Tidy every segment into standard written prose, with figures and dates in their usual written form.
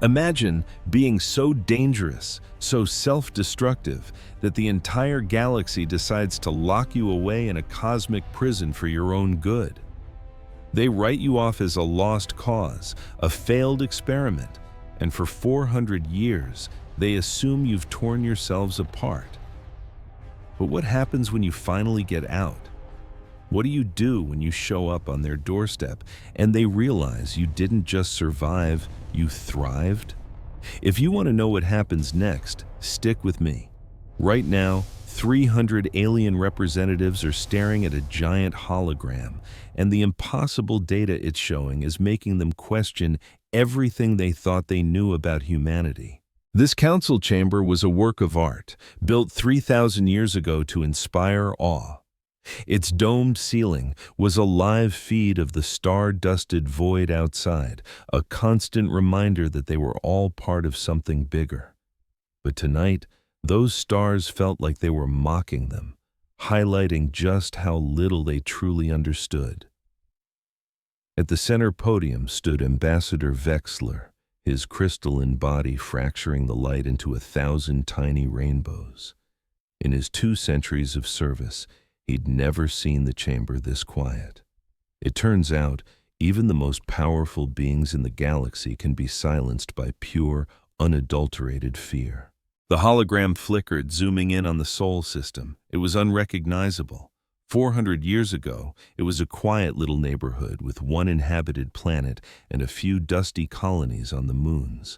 Imagine being so dangerous, so self-destructive, that the entire galaxy decides to lock you away in a cosmic prison for your own good. They write you off as a lost cause, a failed experiment, and for 400 years, they assume you've torn yourselves apart. But what happens when you finally get out? What do you do when you show up on their doorstep and they realize you didn't just survive, you thrived? If you want to know what happens next, stick with me. Right now, 300 alien representatives are staring at a giant hologram, and the impossible data it's showing is making them question everything they thought they knew about humanity. This council chamber was a work of art, built 3,000 years ago to inspire awe. Its domed ceiling was a live feed of the star-dusted void outside, a constant reminder that they were all part of something bigger. But tonight, those stars felt like they were mocking them, highlighting just how little they truly understood. At the center podium stood Ambassador Vexler, his crystalline body fracturing the light into 1,000 tiny rainbows. In his 2 centuries of service, he'd never seen the chamber this quiet. It turns out, even the most powerful beings in the galaxy can be silenced by pure, unadulterated fear. The hologram flickered, zooming in on the Sol system. It was unrecognizable. 400 years ago, it was a quiet little neighborhood with 1 inhabited planet and a few dusty colonies on the moons.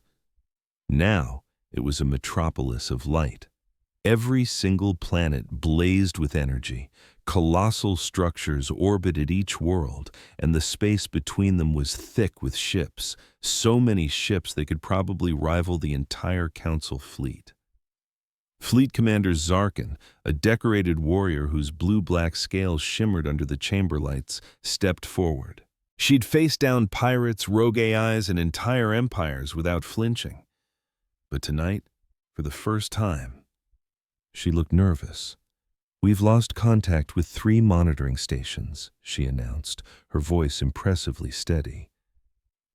Now, it was a metropolis of light. Every single planet blazed with energy. Colossal structures orbited each world, and the space between them was thick with ships, so many ships they could probably rival the entire Council fleet. Fleet Commander Zarkin, a decorated warrior whose blue-black scales shimmered under the chamber lights, stepped forward. She'd faced down pirates, rogue AIs, and entire empires without flinching. But tonight, for the first time, she looked nervous. "We've lost contact with 3 monitoring stations," she announced, her voice impressively steady.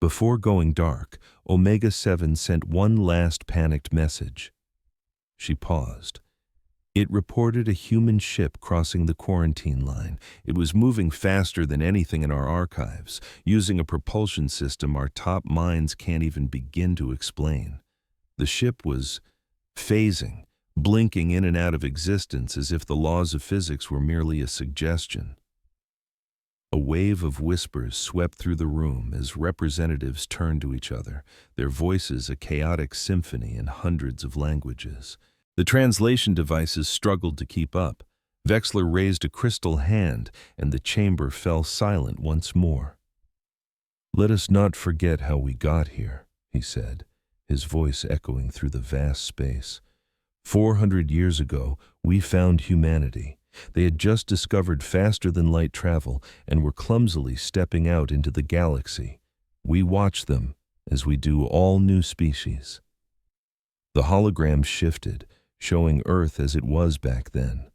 Before going dark, Omega-7 sent one last panicked message. She paused. It reported a human ship crossing the quarantine line. It was moving faster than anything in our archives, using a propulsion system our top minds can't even begin to explain. The ship was phasing, blinking in and out of existence as if the laws of physics were merely a suggestion. A wave of whispers swept through the room as representatives turned to each other, their voices a chaotic symphony in hundreds of languages. The translation devices struggled to keep up. Vexler raised a crystal hand, and the chamber fell silent once more. "Let us not forget how we got here," he said, his voice echoing through the vast space. 400 years ago, we found humanity. They had just discovered faster-than-light travel and were clumsily stepping out into the galaxy. We watched them, as we do all new species. The hologram shifted, showing Earth as it was back then.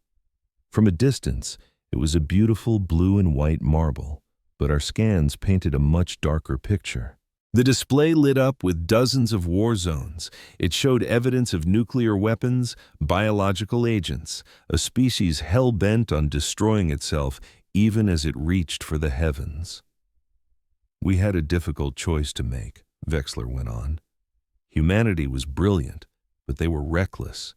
From a distance, it was a beautiful blue and white marble, but our scans painted a much darker picture. The display lit up with dozens of war zones. It showed evidence of nuclear weapons, biological agents, a species hell-bent on destroying itself even as it reached for the heavens. "We had a difficult choice to make," Vexler went on. "Humanity was brilliant, but they were reckless.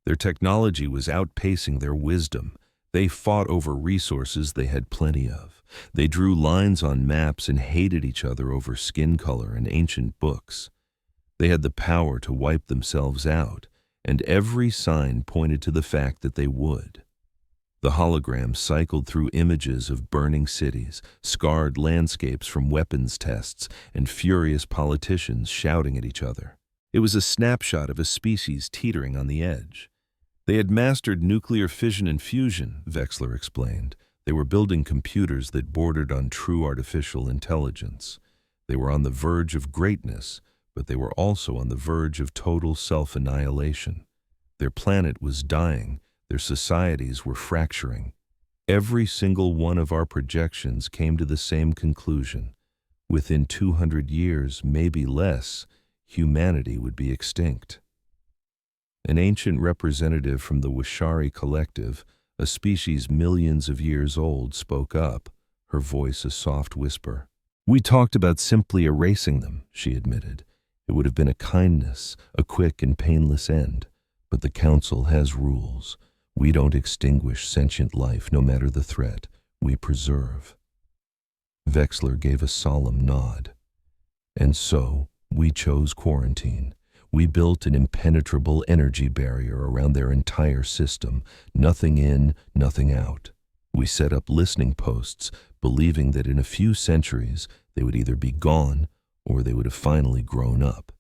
Their technology was outpacing their wisdom. They fought over resources they had plenty of. They drew lines on maps and hated each other over skin color and ancient books. They had the power to wipe themselves out, and every sign pointed to the fact that they would." The hologram cycled through images of burning cities, scarred landscapes from weapons tests, and furious politicians shouting at each other. It was a snapshot of a species teetering on the edge. They had mastered nuclear fission and fusion, Vexler explained. They were building computers that bordered on true artificial intelligence. They were on the verge of greatness, but they were also on the verge of total self-annihilation. Their planet was dying. Their societies were fracturing. Every single one of our projections came to the same conclusion. Within 200 years, maybe less, humanity would be extinct. An ancient representative from the Wishari collective, a species millions of years old, spoke up, her voice a soft whisper. "We talked about simply erasing them," she admitted. "It would have been a kindness, a quick and painless end. But the Council has rules. We don't extinguish sentient life, no matter the threat. We preserve." Vexler gave a solemn nod. "And so, we chose quarantine. We built an impenetrable energy barrier around their entire system, nothing in, nothing out. We set up listening posts, believing that in a few centuries they would either be gone or they would have finally grown up.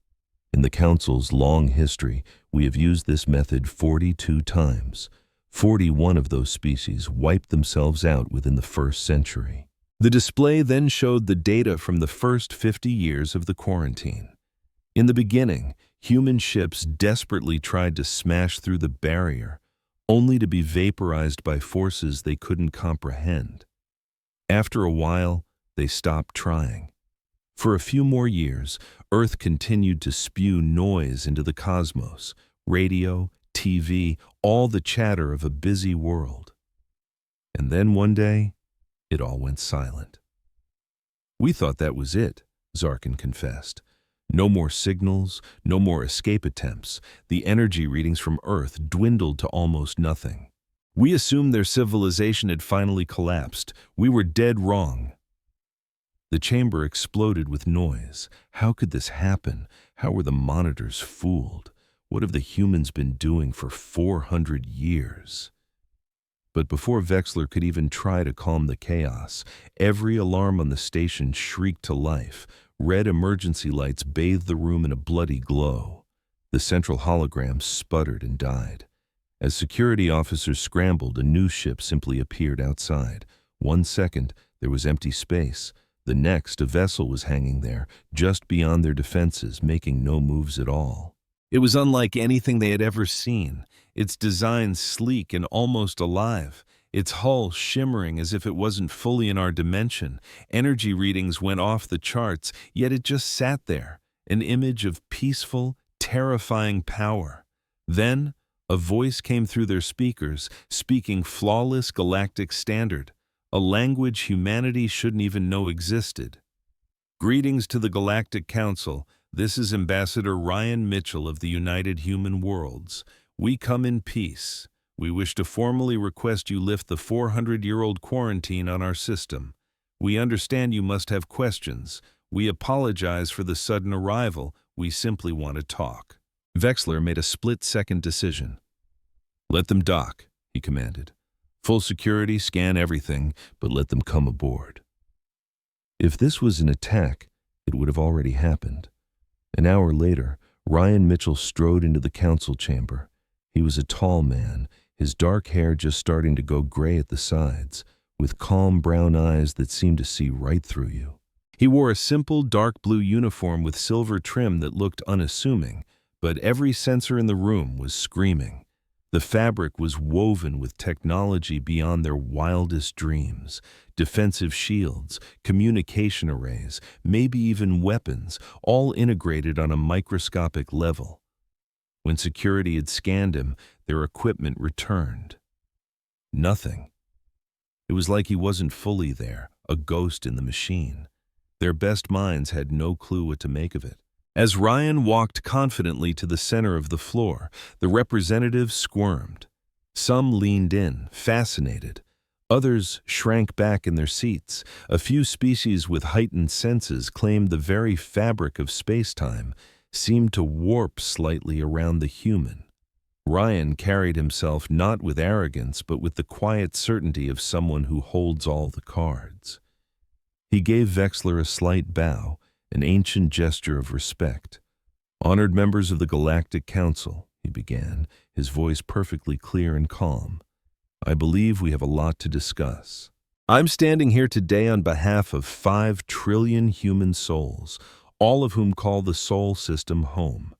In the Council's long history, we have used this method 42 times. 41 of those species wiped themselves out within the first century." The display then showed the data from the first 50 years of the quarantine. In the beginning, human ships desperately tried to smash through the barrier, only to be vaporized by forces they couldn't comprehend. After a while, they stopped trying. For a few more years, Earth continued to spew noise into the cosmos, radio, TV, all the chatter of a busy world. And then one day, it all went silent. "We thought that was it," Zarkin confessed. "No more signals, no more escape attempts. The energy readings from Earth dwindled to almost nothing. We assumed their civilization had finally collapsed. We were dead wrong." The chamber exploded with noise. How could this happen? How were the monitors fooled? What have the humans been doing for 400 years? But before Vexler could even try to calm the chaos, every alarm on the station shrieked to life. Red emergency lights bathed the room in a bloody glow. The central hologram sputtered and died. As security officers scrambled, a new ship simply appeared outside. 1 second, there was empty space. The next, a vessel was hanging there, just beyond their defenses, making no moves at all. It was unlike anything they had ever seen, its design sleek and almost alive, its hull shimmering as if it wasn't fully in our dimension. Energy readings went off the charts, yet it just sat there, an image of peaceful, terrifying power. Then, a voice came through their speakers, speaking flawless galactic standard, a language humanity shouldn't even know existed. "Greetings to the Galactic Council. This is Ambassador Ryan Mitchell of the United Human Worlds. We come in peace. We wish to formally request you lift the 400-year-old quarantine on our system. We understand you must have questions. We apologize for the sudden arrival. We simply want to talk." Vexler made a split-second decision. "Let them dock," he commanded. "Full security, scan everything, but let them come aboard." If this was an attack, it would have already happened. An hour later, Ryan Mitchell strode into the council chamber. He was a tall man, his dark hair just starting to go gray at the sides, with calm brown eyes that seemed to see right through you. He wore a simple dark blue uniform with silver trim that looked unassuming, but every sensor in the room was screaming. The fabric was woven with technology beyond their wildest dreams. Defensive shields, communication arrays, maybe even weapons, all integrated on a microscopic level. When security had scanned him, their equipment returned. Nothing. It was like he wasn't fully there, a ghost in the machine. Their best minds had no clue what to make of it. As Ryan walked confidently to the center of the floor, the representatives squirmed. Some leaned in, fascinated. Others shrank back in their seats. A few species with heightened senses claimed the very fabric of space-time seemed to warp slightly around the human. Ryan carried himself not with arrogance, but with the quiet certainty of someone who holds all the cards. He gave Vexler a slight bow, an ancient gesture of respect. "Honored members of the Galactic Council," he began, his voice perfectly clear and calm. "I believe we have a lot to discuss. I'm standing here today on behalf of 5 trillion human souls, all of whom call the Sol system home.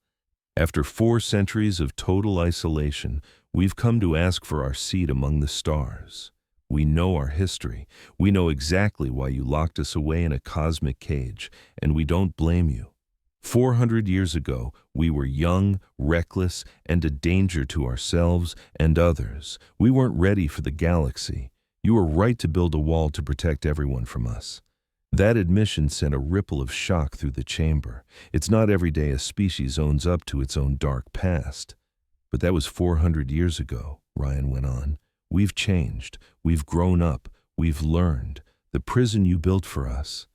After 4 centuries of total isolation, we've come to ask for our seat among the stars. We know our history. We know exactly why you locked us away in a cosmic cage, and we don't blame you. 400 years ago, we were young, reckless, and a danger to ourselves and others. We weren't ready for the galaxy. You were right to build a wall to protect everyone from us. That admission sent a ripple of shock through the chamber. It's not every day a species owns up to its own dark past. But that was 400 years ago, Ryan went on. We've changed. We've grown up. We've learned. The prison you built for us,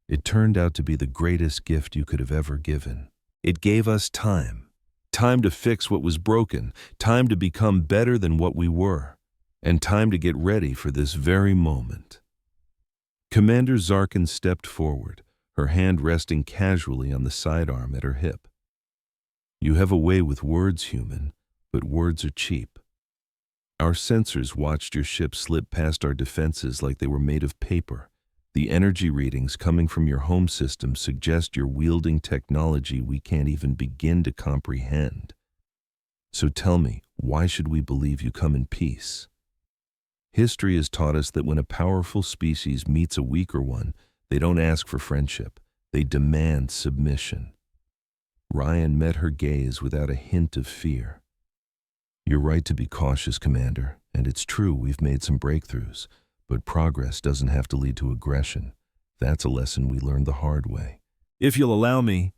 it turned out to be the greatest gift you could have ever given. It gave us time. Time to fix what was broken. Time to become better than what we were. And time to get ready for this very moment. Commander Zarkin stepped forward, her hand resting casually on the sidearm at her hip. You have a way with words, human, but words are cheap. Our sensors watched your ship slip past our defenses like they were made of paper. The energy readings coming from your home system suggest you're wielding technology we can't even begin to comprehend. So tell me, why should we believe you come in peace? History has taught us that when a powerful species meets a weaker one, they don't ask for friendship. They demand submission. Ryan met her gaze without a hint of fear. You're right to be cautious, Commander, and it's true we've made some breakthroughs, but progress doesn't have to lead to aggression. That's a lesson we learned the hard way. If you'll allow me,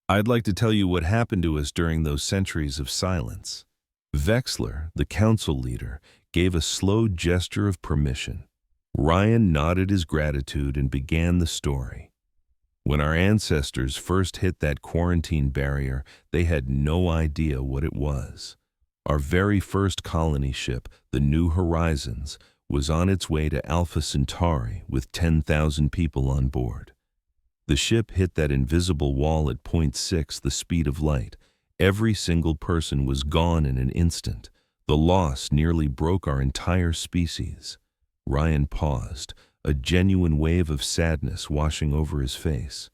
I'd like to tell you what happened to us during those centuries of silence. Vexler, the council leader, gave a slow gesture of permission. Ryan nodded his gratitude and began the story. When our ancestors first hit that quarantine barrier, they had no idea what it was. Our very first colony ship, the New Horizons, was on its way to Alpha Centauri with 10,000 people on board. The ship hit that invisible wall at 0.6 the speed of light. Every single person was gone in an instant. The loss nearly broke our entire species. Ryan paused, a genuine wave of sadness washing over his face.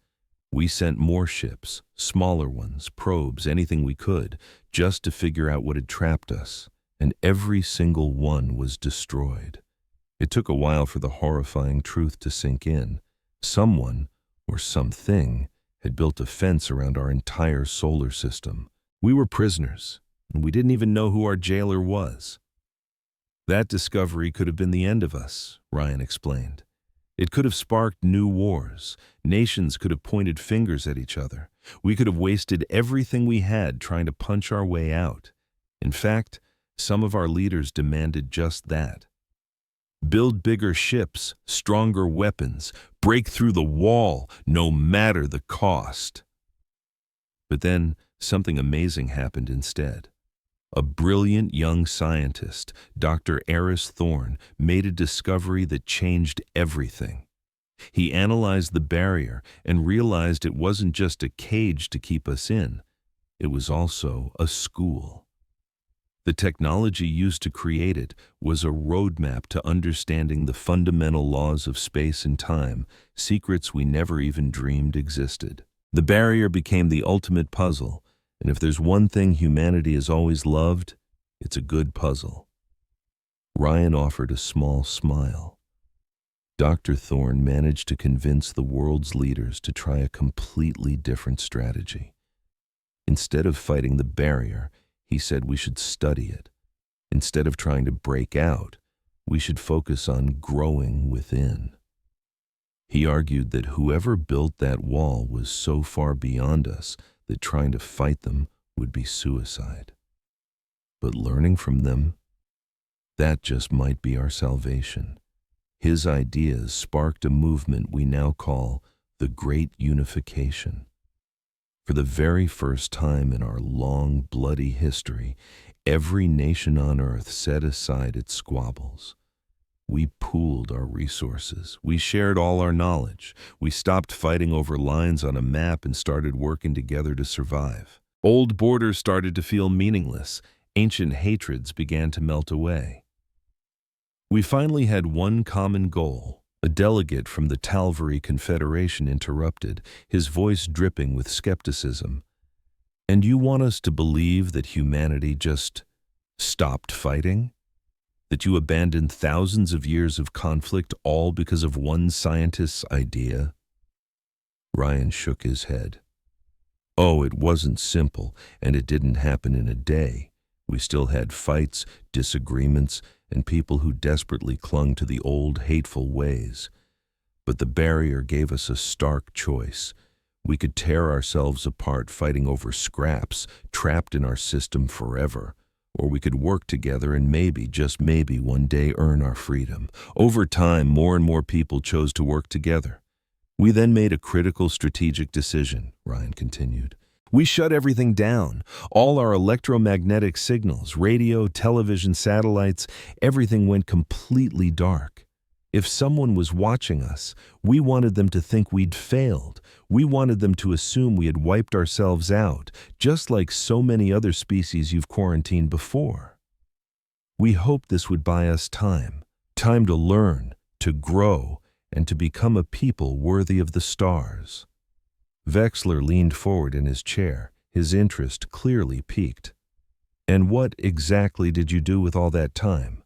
We sent more ships, smaller ones, probes, anything we could, just to figure out what had trapped us, and every single one was destroyed. It took a while for the horrifying truth to sink in. Someone, or something, had built a fence around our entire solar system. We were prisoners, and we didn't even know who our jailer was. That discovery could have been the end of us, Ryan explained. It could have sparked new wars. Nations could have pointed fingers at each other. We could have wasted everything we had trying to punch our way out. In fact, some of our leaders demanded just that. Build bigger ships, stronger weapons, break through the wall, no matter the cost. But then, something amazing happened instead. A brilliant young scientist, Dr. Eris Thorne, made a discovery that changed everything. He analyzed the barrier and realized it wasn't just a cage to keep us in. It was also a school. The technology used to create it was a roadmap to understanding the fundamental laws of space and time, secrets we never even dreamed existed. The barrier became the ultimate puzzle. And if there's one thing humanity has always loved, it's a good puzzle. Ryan offered a small smile. Dr. Thorne managed to convince the world's leaders to try a completely different strategy. Instead of fighting the barrier, he said we should study it. Instead of trying to break out, we should focus on growing within. He argued that whoever built that wall was so far beyond us that trying to fight them would be suicide. But learning from them, that just might be our salvation. His ideas sparked a movement we now call the Great Unification. For the very first time in our long, bloody history, every nation on Earth set aside its squabbles. We pooled our resources. We shared all our knowledge. We stopped fighting over lines on a map and started working together to survive. Old borders started to feel meaningless. Ancient hatreds began to melt away. We finally had one common goal. A delegate from the Talvari Confederation interrupted, his voice dripping with skepticism. And you want us to believe that humanity just stopped fighting? That you abandoned thousands of years of conflict all because of one scientist's idea? Ryan shook his head. Oh, it wasn't simple, and it didn't happen in a day. We still had fights, disagreements, and people who desperately clung to the old, hateful ways. But the barrier gave us a stark choice. We could tear ourselves apart fighting over scraps, trapped in our system forever. Or we could work together and maybe, just maybe, one day earn our freedom. Over time, more and more people chose to work together. We then made a critical strategic decision, Ryan continued. We shut everything down. All our electromagnetic signals, radio, television, satellites, everything went completely dark. If someone was watching us, we wanted them to think we'd failed. We wanted them to assume we had wiped ourselves out, just like so many other species you've quarantined before. We hoped this would buy us time to learn, to grow, and to become a people worthy of the stars. Wexler leaned forward in his chair, his interest clearly piqued. And what exactly did you do with all that time?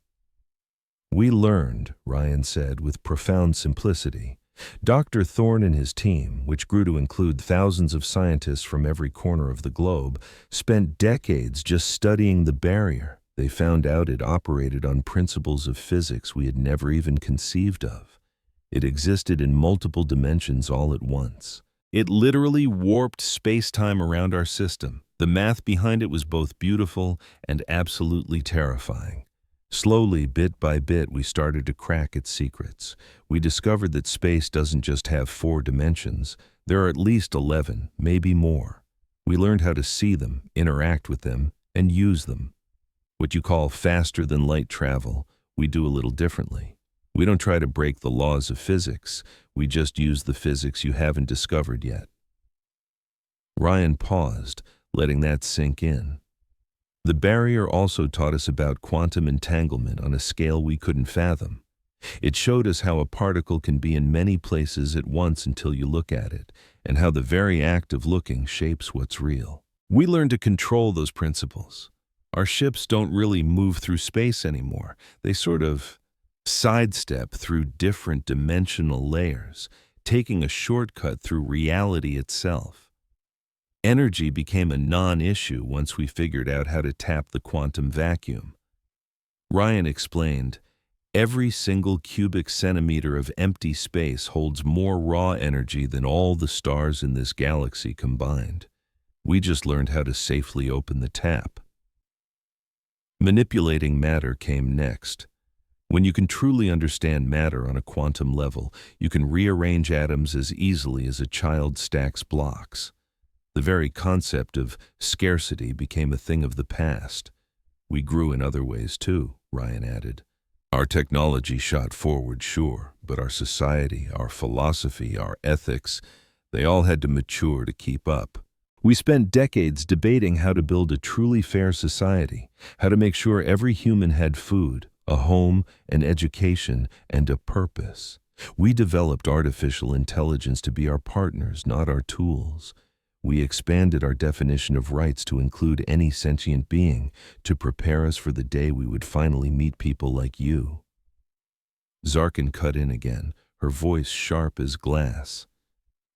We learned, Ryan said with profound simplicity. Dr. Thorne and his team, which grew to include thousands of scientists from every corner of the globe, spent decades just studying the barrier. They found out it operated on principles of physics we had never even conceived of. It existed in multiple dimensions all at once. It literally warped space-time around our system. The math behind it was both beautiful and absolutely terrifying. Slowly, bit by bit, we started to crack its secrets. We discovered that space doesn't just have 4 dimensions. There are at least 11, maybe more. We learned how to see them, interact with them, and use them. What you call faster-than-light travel, we do a little differently. We don't try to break the laws of physics. We just use the physics you haven't discovered yet. Ryan paused, letting that sink in. The barrier also taught us about quantum entanglement on a scale we couldn't fathom. It showed us how a particle can be in many places at once until you look at it, and how the very act of looking shapes what's real. We learned to control those principles. Our ships don't really move through space anymore. They sort of sidestep through different dimensional layers, taking a shortcut through reality itself. Energy became a non-issue once we figured out how to tap the quantum vacuum. Ryan explained, every single cubic centimeter of empty space holds more raw energy than all the stars in this galaxy combined. We just learned how to safely open the tap. Manipulating matter came next. When you can truly understand matter on a quantum level, you can rearrange atoms as easily as a child stacks blocks. The very concept of scarcity became a thing of the past. We grew in other ways too, Ryan added. Our technology shot forward, sure, but our society, our philosophy, our ethics, they all had to mature to keep up. We spent decades debating how to build a truly fair society, how to make sure every human had food, a home, an education, and a purpose. We developed artificial intelligence to be our partners, not our tools. We expanded our definition of rights to include any sentient being, to prepare us for the day we would finally meet people like you. Zarkin cut in again, her voice sharp as glass.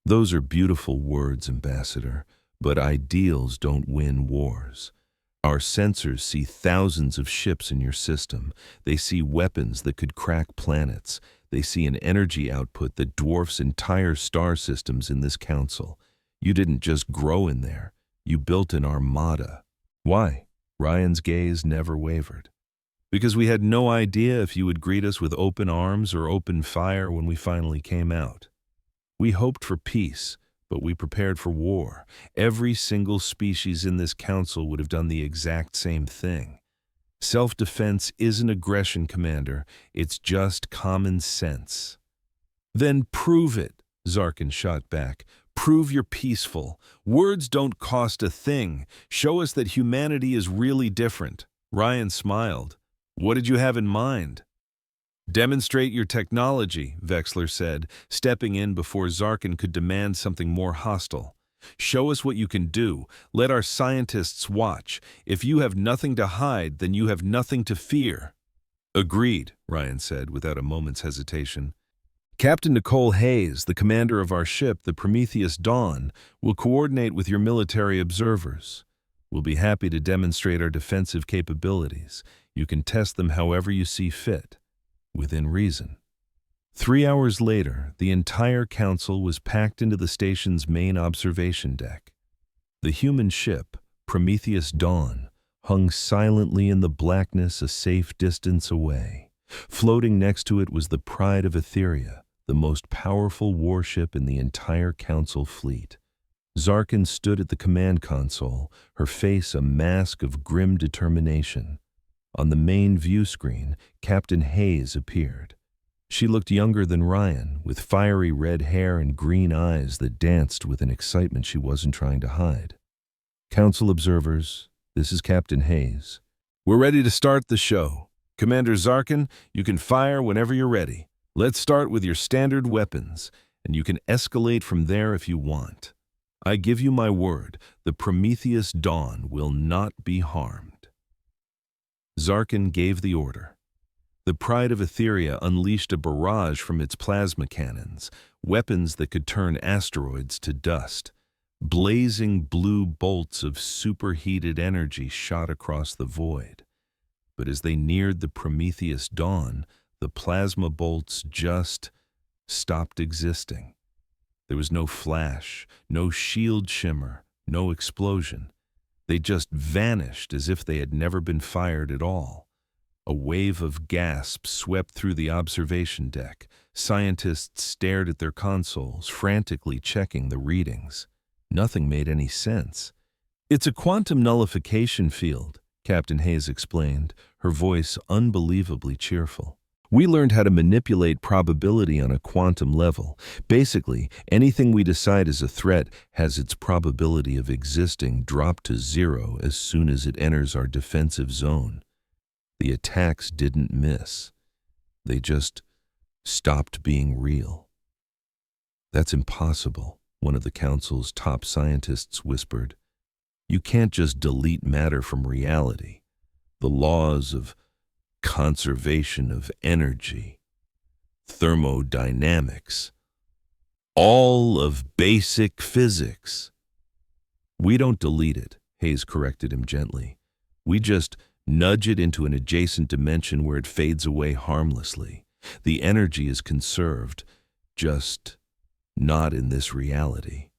Those are beautiful words, Ambassador, but ideals don't win wars. Our sensors see thousands of ships in your system. They see weapons that could crack planets. They see an energy output that dwarfs entire star systems in this council. You didn't just grow in there. You built an armada. Why? Ryan's gaze never wavered. Because we had no idea if you would greet us with open arms or open fire when we finally came out. We hoped for peace, but we prepared for war. Every single species in this council would have done the exact same thing. Self-defense isn't aggression, Commander. It's just common sense. Then prove it, Zarkin shot back. Prove you're peaceful. Words don't cost a thing. Show us that humanity is really different. Ryan smiled. What did you have in mind? Demonstrate your technology, Wexler said, stepping in before Zarkin could demand something more hostile. Show us what you can do. Let our scientists watch. If you have nothing to hide, then you have nothing to fear. Agreed, Ryan said without a moment's hesitation. Captain Nicole Hayes, the commander of our ship, the Prometheus Dawn, will coordinate with your military observers. We'll be happy to demonstrate our defensive capabilities. You can test them however you see fit, within reason. 3 hours later, the entire council was packed into the station's main observation deck. The human ship, Prometheus Dawn, hung silently in the blackness a safe distance away. Floating next to it was the Pride of Etheria, the most powerful warship in the entire council fleet. Zarkin stood at the command console, her face a mask of grim determination. On the main view screen, Captain Hayes appeared. She looked younger than Ryan, with fiery red hair and green eyes that danced with an excitement she wasn't trying to hide. Council observers, this is Captain Hayes. We're ready to start the show. Commander Zarkin, you can fire whenever you're ready. Let's start with your standard weapons, and you can escalate from there if you want. I give you my word, the Prometheus Dawn will not be harmed. Zarkin gave the order. The Pride of Etheria unleashed a barrage from its plasma cannons, weapons that could turn asteroids to dust. Blazing blue bolts of superheated energy shot across the void. But as they neared the Prometheus Dawn, the plasma bolts just stopped existing. There was no flash, no shield shimmer, no explosion. They just vanished as if they had never been fired at all. A wave of gasps swept through the observation deck. Scientists stared at their consoles, frantically checking the readings. Nothing made any sense. It's a quantum nullification field, Captain Hayes explained, her voice unbelievably cheerful. We learned how to manipulate probability on a quantum level. Basically, anything we decide is a threat has its probability of existing dropped to zero as soon as it enters our defensive zone. The attacks didn't miss. They just stopped being real. That's impossible, one of the council's top scientists whispered. You can't just delete matter from reality. The laws of conservation of energy, thermodynamics, all of basic physics. We don't delete it, Hayes corrected him gently. We just nudge it into an adjacent dimension where it fades away harmlessly. The energy is conserved, just not in this reality.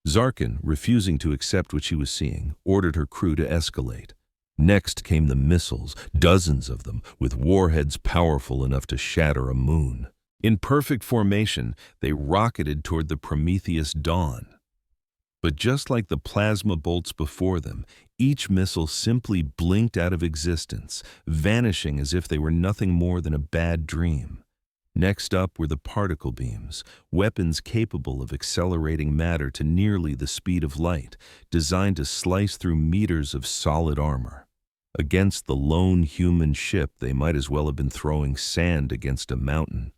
Zarkin, refusing to accept what she was seeing, ordered her crew to escalate. Next came the missiles, dozens of them, with warheads powerful enough to shatter a moon. In perfect formation, they rocketed toward the Prometheus Dawn. But just like the plasma bolts before them, each missile simply blinked out of existence, vanishing as if they were nothing more than a bad dream. Next up were the particle beams, weapons capable of accelerating matter to nearly the speed of light, designed to slice through meters of solid armor. Against the lone human ship, they might as well have been throwing sand against a mountain.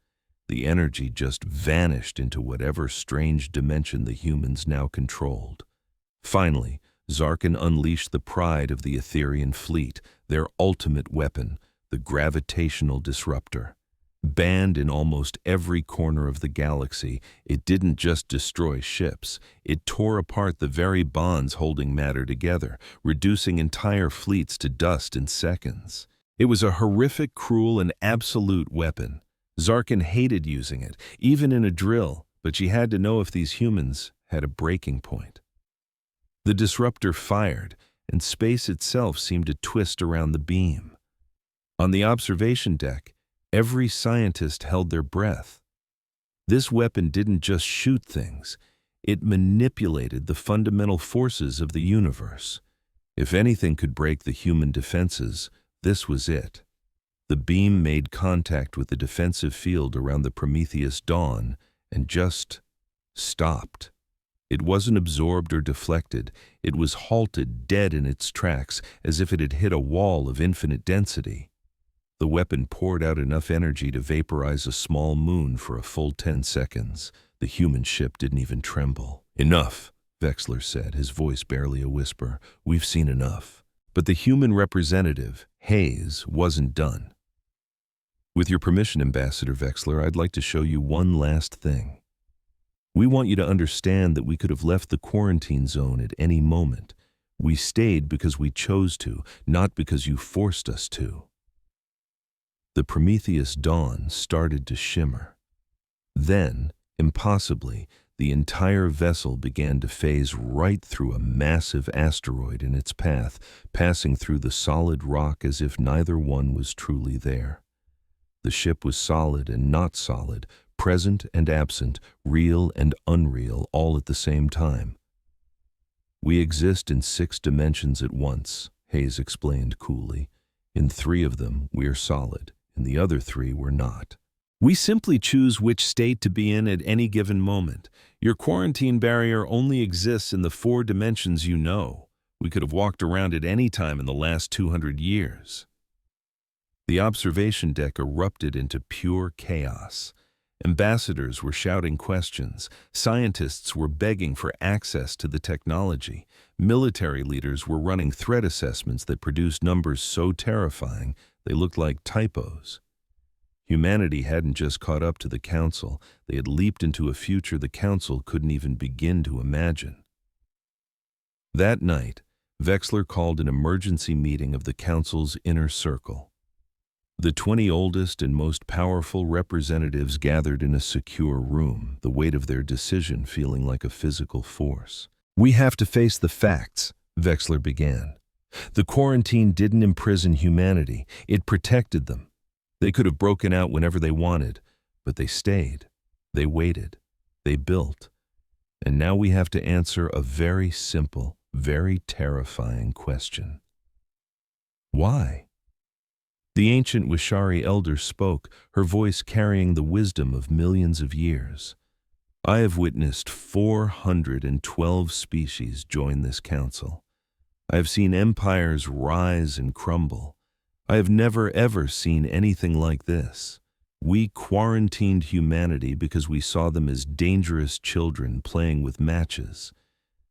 The energy just vanished into whatever strange dimension the humans now controlled. Finally, Zarkin unleashed the pride of the Etherian fleet, their ultimate weapon, the gravitational disruptor. Banned in almost every corner of the galaxy, it didn't just destroy ships, it tore apart the very bonds holding matter together, reducing entire fleets to dust in seconds. It was a horrific, cruel, and absolute weapon. Zarkin hated using it, even in a drill, but she had to know if these humans had a breaking point. The disruptor fired, and space itself seemed to twist around the beam. On the observation deck, every scientist held their breath. This weapon didn't just shoot things, it manipulated the fundamental forces of the universe. If anything could break the human defenses, this was it. The beam made contact with the defensive field around the Prometheus Dawn and just stopped. It wasn't absorbed or deflected, it was halted dead in its tracks as if it had hit a wall of infinite density. The weapon poured out enough energy to vaporize a small moon for a full 10 seconds. The human ship didn't even tremble. Enough, Wexler said, his voice barely a whisper. We've seen enough. But the human representative, Hayes, wasn't done. With your permission, Ambassador Vexler, I'd like to show you one last thing. We want you to understand that we could have left the quarantine zone at any moment. We stayed because we chose to, not because you forced us to. The Prometheus dawn started to shimmer. Then, impossibly, the entire vessel began to phase right through a massive asteroid in its path, passing through the solid rock as if neither one was truly there. The ship was solid and not solid, present and absent, real and unreal, all at the same time. We exist in 6 dimensions at once, Hayes explained coolly. In 3 of them, we're solid. In the other 3, we're not. We simply choose which state to be in at any given moment. Your quarantine barrier only exists in the 4 dimensions you know. We could have walked around at any time in the last 200 years. The observation deck erupted into pure chaos. Ambassadors were shouting questions. Scientists were begging for access to the technology. Military leaders were running threat assessments that produced numbers so terrifying they looked like typos. Humanity hadn't just caught up to the Council. They had leaped into a future the Council couldn't even begin to imagine. That night, Vexler called an emergency meeting of the Council's inner circle. The 20 oldest and most powerful representatives gathered in a secure room, the weight of their decision feeling like a physical force. "We have to face the facts," Vexler began. "The quarantine didn't imprison humanity, it protected them. They could have broken out whenever they wanted, but they stayed, they waited, they built. And now we have to answer a very simple, very terrifying question. Why?" The ancient Wishari elder spoke, her voice carrying the wisdom of millions of years. "I have witnessed 412 species join this council. I have seen empires rise and crumble. I have never ever seen anything like this. We quarantined humanity because we saw them as dangerous children playing with matches.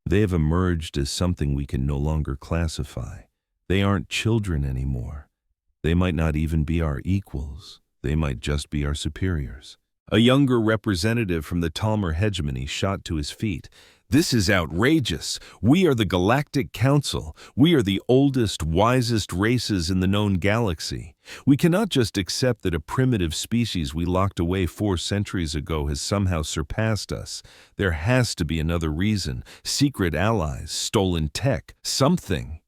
They have emerged as something we can no longer classify. They aren't children anymore. They might not even be our equals. They might just be our superiors." A younger representative from the Talmor hegemony shot to his feet. "This is outrageous. We are the Galactic Council. We are the oldest, wisest races in the known galaxy. We cannot just accept that a primitive species we locked away 4 centuries ago has somehow surpassed us. There has to be another reason. Secret allies, stolen tech, something."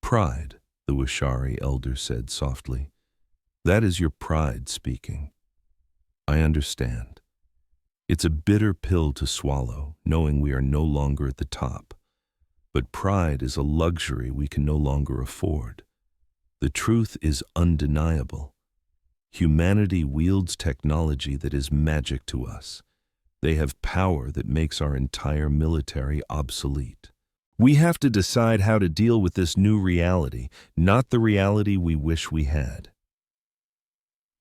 "Pride," the Wishari elder said softly. "That is your pride speaking. I understand. It's a bitter pill to swallow, knowing we are no longer at the top. But pride is a luxury we can no longer afford. The truth is undeniable. Humanity wields technology that is magic to us. They have power that makes our entire military obsolete. We have to decide how to deal with this new reality, not the reality we wish we had."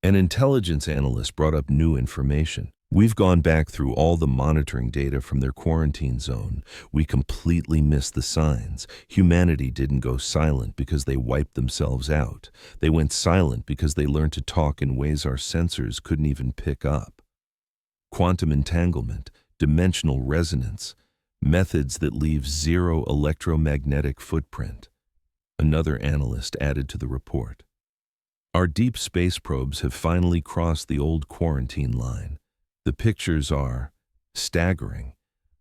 An intelligence analyst brought up new information. "We've gone back through all the monitoring data from their quarantine zone. We completely missed the signs. Humanity didn't go silent because they wiped themselves out. They went silent because they learned to talk in ways our sensors couldn't even pick up. Quantum entanglement, dimensional resonance, methods that leave 0 electromagnetic footprint." Another analyst added to the report. "Our deep space probes have finally crossed the old quarantine line. The pictures are staggering.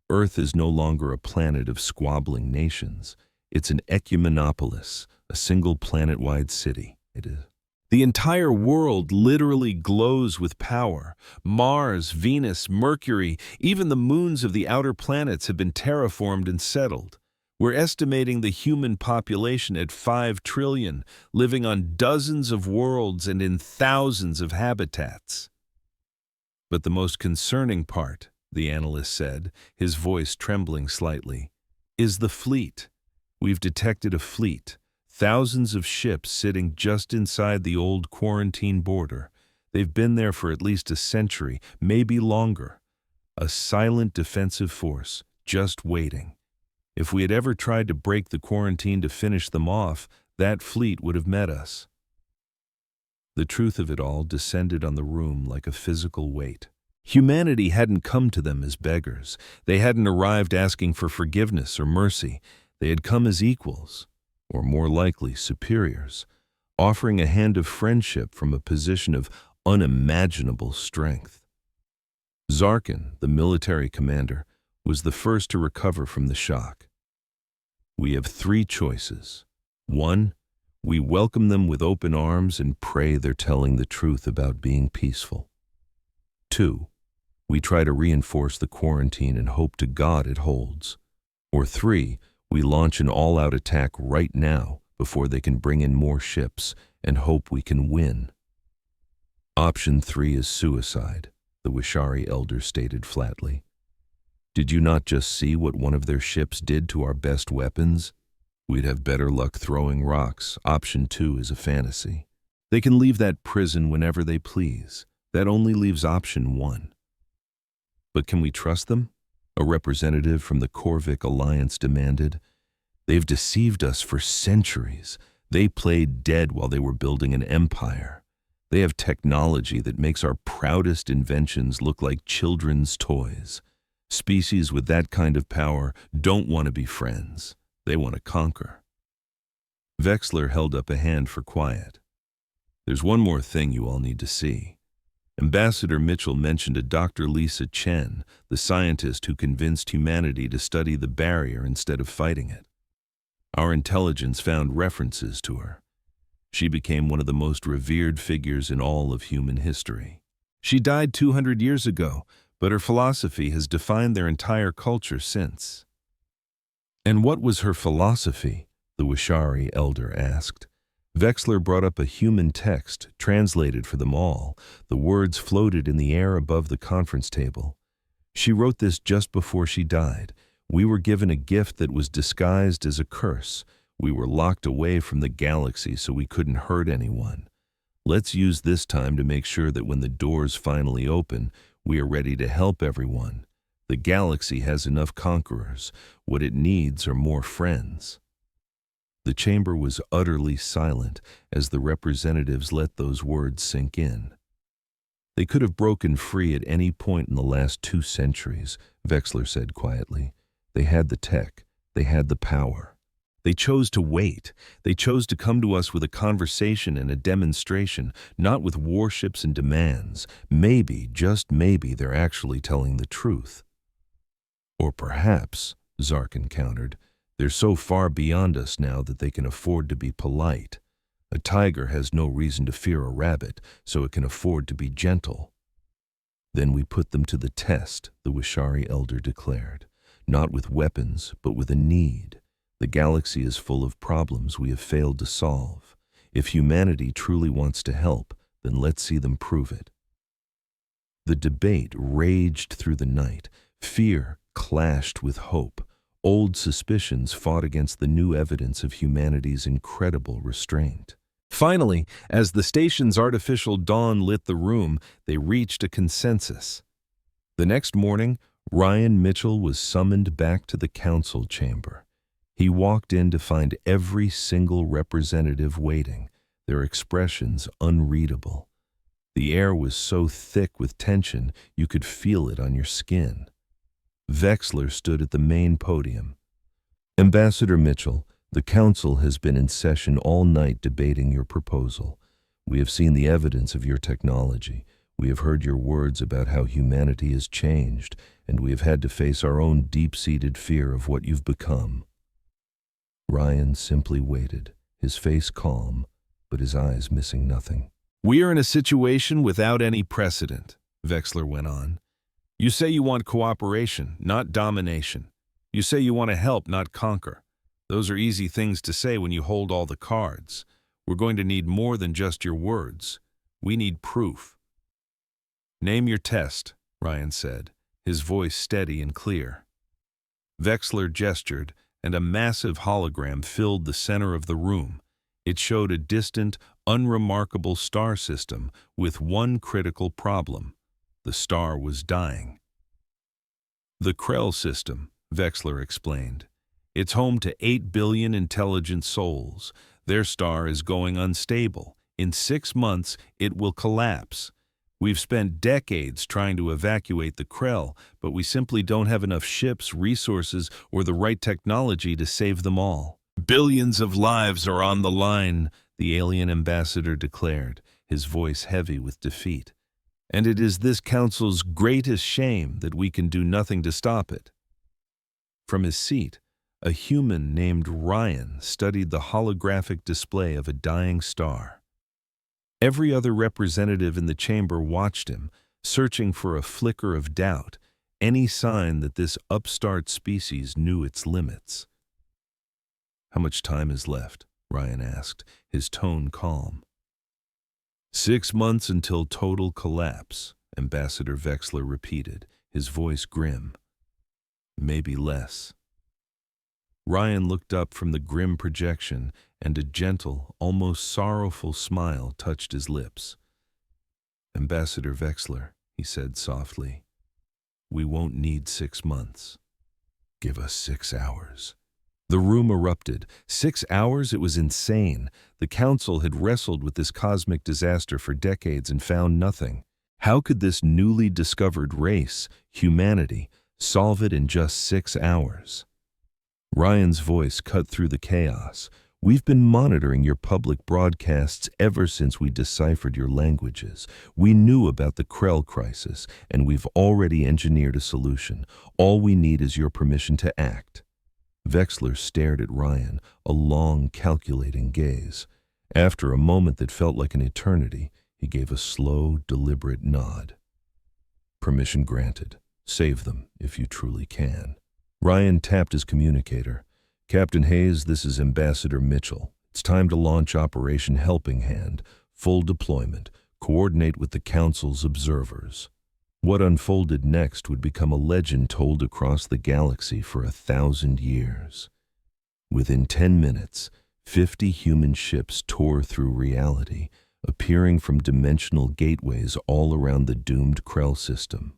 Earth is no longer a planet of squabbling nations. It's an ecumenopolis, a single planet-wide city. It is. The entire world literally glows with power. Mars, Venus, Mercury, even the moons of the outer planets have been terraformed and settled. We're estimating the human population at 5 trillion, living on dozens of worlds and in thousands of habitats." "But the most concerning part," the analyst said, his voice trembling slightly, "is the fleet. We've detected a fleet. Thousands of ships sitting just inside the old quarantine border. They've been there for at least a century, maybe longer. A silent defensive force, just waiting. If we had ever tried to break the quarantine to finish them off, that fleet would have met us." The truth of it all descended on the room like a physical weight. Humanity hadn't come to them as beggars. They hadn't arrived asking for forgiveness or mercy. They had come as equals, or more likely superiors, offering a hand of friendship from a position of unimaginable strength. Zarkin, the military commander, was the first to recover from the shock. We have three choices. 1, we welcome them with open arms and pray they're telling the truth about being peaceful. 2, we try to reinforce the quarantine and hope to God it holds. Or 3, we launch an all-out attack right now before they can bring in more ships and hope we can win. Option 3 is suicide, the Wishari elder stated flatly. Did you not just see what one of their ships did to our best weapons? We'd have better luck throwing rocks. Option 2 is a fantasy. They can leave that prison whenever they please. That only leaves option 1. But can we trust them? A representative from the Korvik Alliance demanded. They've deceived us for centuries. They played dead while they were building an empire. They have technology that makes our proudest inventions look like children's toys. Species with that kind of power don't want to be friends. They want to conquer. Vexler held up a hand for quiet. There's one more thing you all need to see. Ambassador Mitchell mentioned a Dr. Lisa Chen, the scientist who convinced humanity to study the barrier instead of fighting it. Our intelligence found references to her. She became one of the most revered figures in all of human history. She died 200 years ago, but her philosophy has defined their entire culture since. And what was her philosophy? The Wishari elder asked. Vexler brought up a human text, translated for them all. The words floated in the air above the conference table. She wrote this just before she died. We were given a gift that was disguised as a curse. We were locked away from the galaxy so we couldn't hurt anyone. Let's use this time to make sure that when the doors finally open, we are ready to help everyone. The galaxy has enough conquerors. What it needs are more friends. The chamber was utterly silent as the representatives let those words sink in. They could have broken free at any point in the last 2 centuries, Vexler said quietly. They had the tech. They had the power. They chose to wait. They chose to come to us with a conversation and a demonstration, not with warships and demands. Maybe, just maybe, they're actually telling the truth. Or perhaps, Zarkin countered, they're so far beyond us now that they can afford to be polite. A tiger has no reason to fear a rabbit, so it can afford to be gentle. Then we put them to the test, the Wishari elder declared. Not with weapons, but with a need. The galaxy is full of problems we have failed to solve. If humanity truly wants to help, then let's see them prove it. The debate raged through the night. Fear clashed with hope. Old suspicions fought against the new evidence of humanity's incredible restraint. Finally, as the station's artificial dawn lit the room, they reached a consensus. The next morning, Ryan Mitchell was summoned back to the council chamber. He walked in to find every single representative waiting, their expressions unreadable. The air was so thick with tension you could feel it on your skin. Vexler stood at the main podium. Ambassador Mitchell, the council has been in session all night debating your proposal. We have seen the evidence of your technology. We have heard your words about how humanity has changed, and we have had to face our own deep-seated fear of what you've become. Ryan simply waited, his face calm, but his eyes missing nothing. We are in a situation without any precedent, Vexler went on. You say you want cooperation, not domination. You say you want to help, not conquer. Those are easy things to say when you hold all the cards. We're going to need more than just your words. We need proof. Name your test, Ryan said, his voice steady and clear. Vexler gestured, and a massive hologram filled the center of the room. It showed a distant, unremarkable star system with one critical problem. The star was dying. The Krell system, Vexler explained. It's home to 8 billion intelligent souls. Their star is going unstable. In 6 months, it will collapse. We've spent decades trying to evacuate the Krell, but we simply don't have enough ships, resources, or the right technology to save them all. Billions of lives are on the line, the alien ambassador declared, his voice heavy with defeat. And it is this council's greatest shame that we can do nothing to stop it. From his seat, a human named Ryan studied the holographic display of a dying star. Every other representative in the chamber watched him, searching for a flicker of doubt, any sign that this upstart species knew its limits. "How much time is left?" Ryan asked, his tone calm. 6 months until total collapse," Ambassador Vexler repeated, his voice grim. "Maybe less." Ryan looked up from the grim projection, and a gentle, almost sorrowful smile touched his lips. "Ambassador Vexler," he said softly, "we won't need 6 months. Give us 6 hours. The room erupted. 6 hours? It was insane. The Council had wrestled with this cosmic disaster for decades and found nothing. How could this newly discovered race, humanity, solve it in just 6 hours? Ryan's voice cut through the chaos. "We've been monitoring your public broadcasts ever since we deciphered your languages. We knew about the Krell crisis, and we've already engineered a solution. All we need is your permission to act." Vexler stared at Ryan, a long, calculating gaze. After a moment that felt like an eternity, he gave a slow, deliberate nod. "Permission granted. Save them, if you truly can." Ryan tapped his communicator. "Captain Hayes, this is Ambassador Mitchell. It's time to launch Operation Helping Hand. Full deployment. Coordinate with the Council's observers." What unfolded next would become a legend told across the galaxy for 1,000 years. Within 10 minutes, 50 human ships tore through reality, appearing from dimensional gateways all around the doomed Krell system.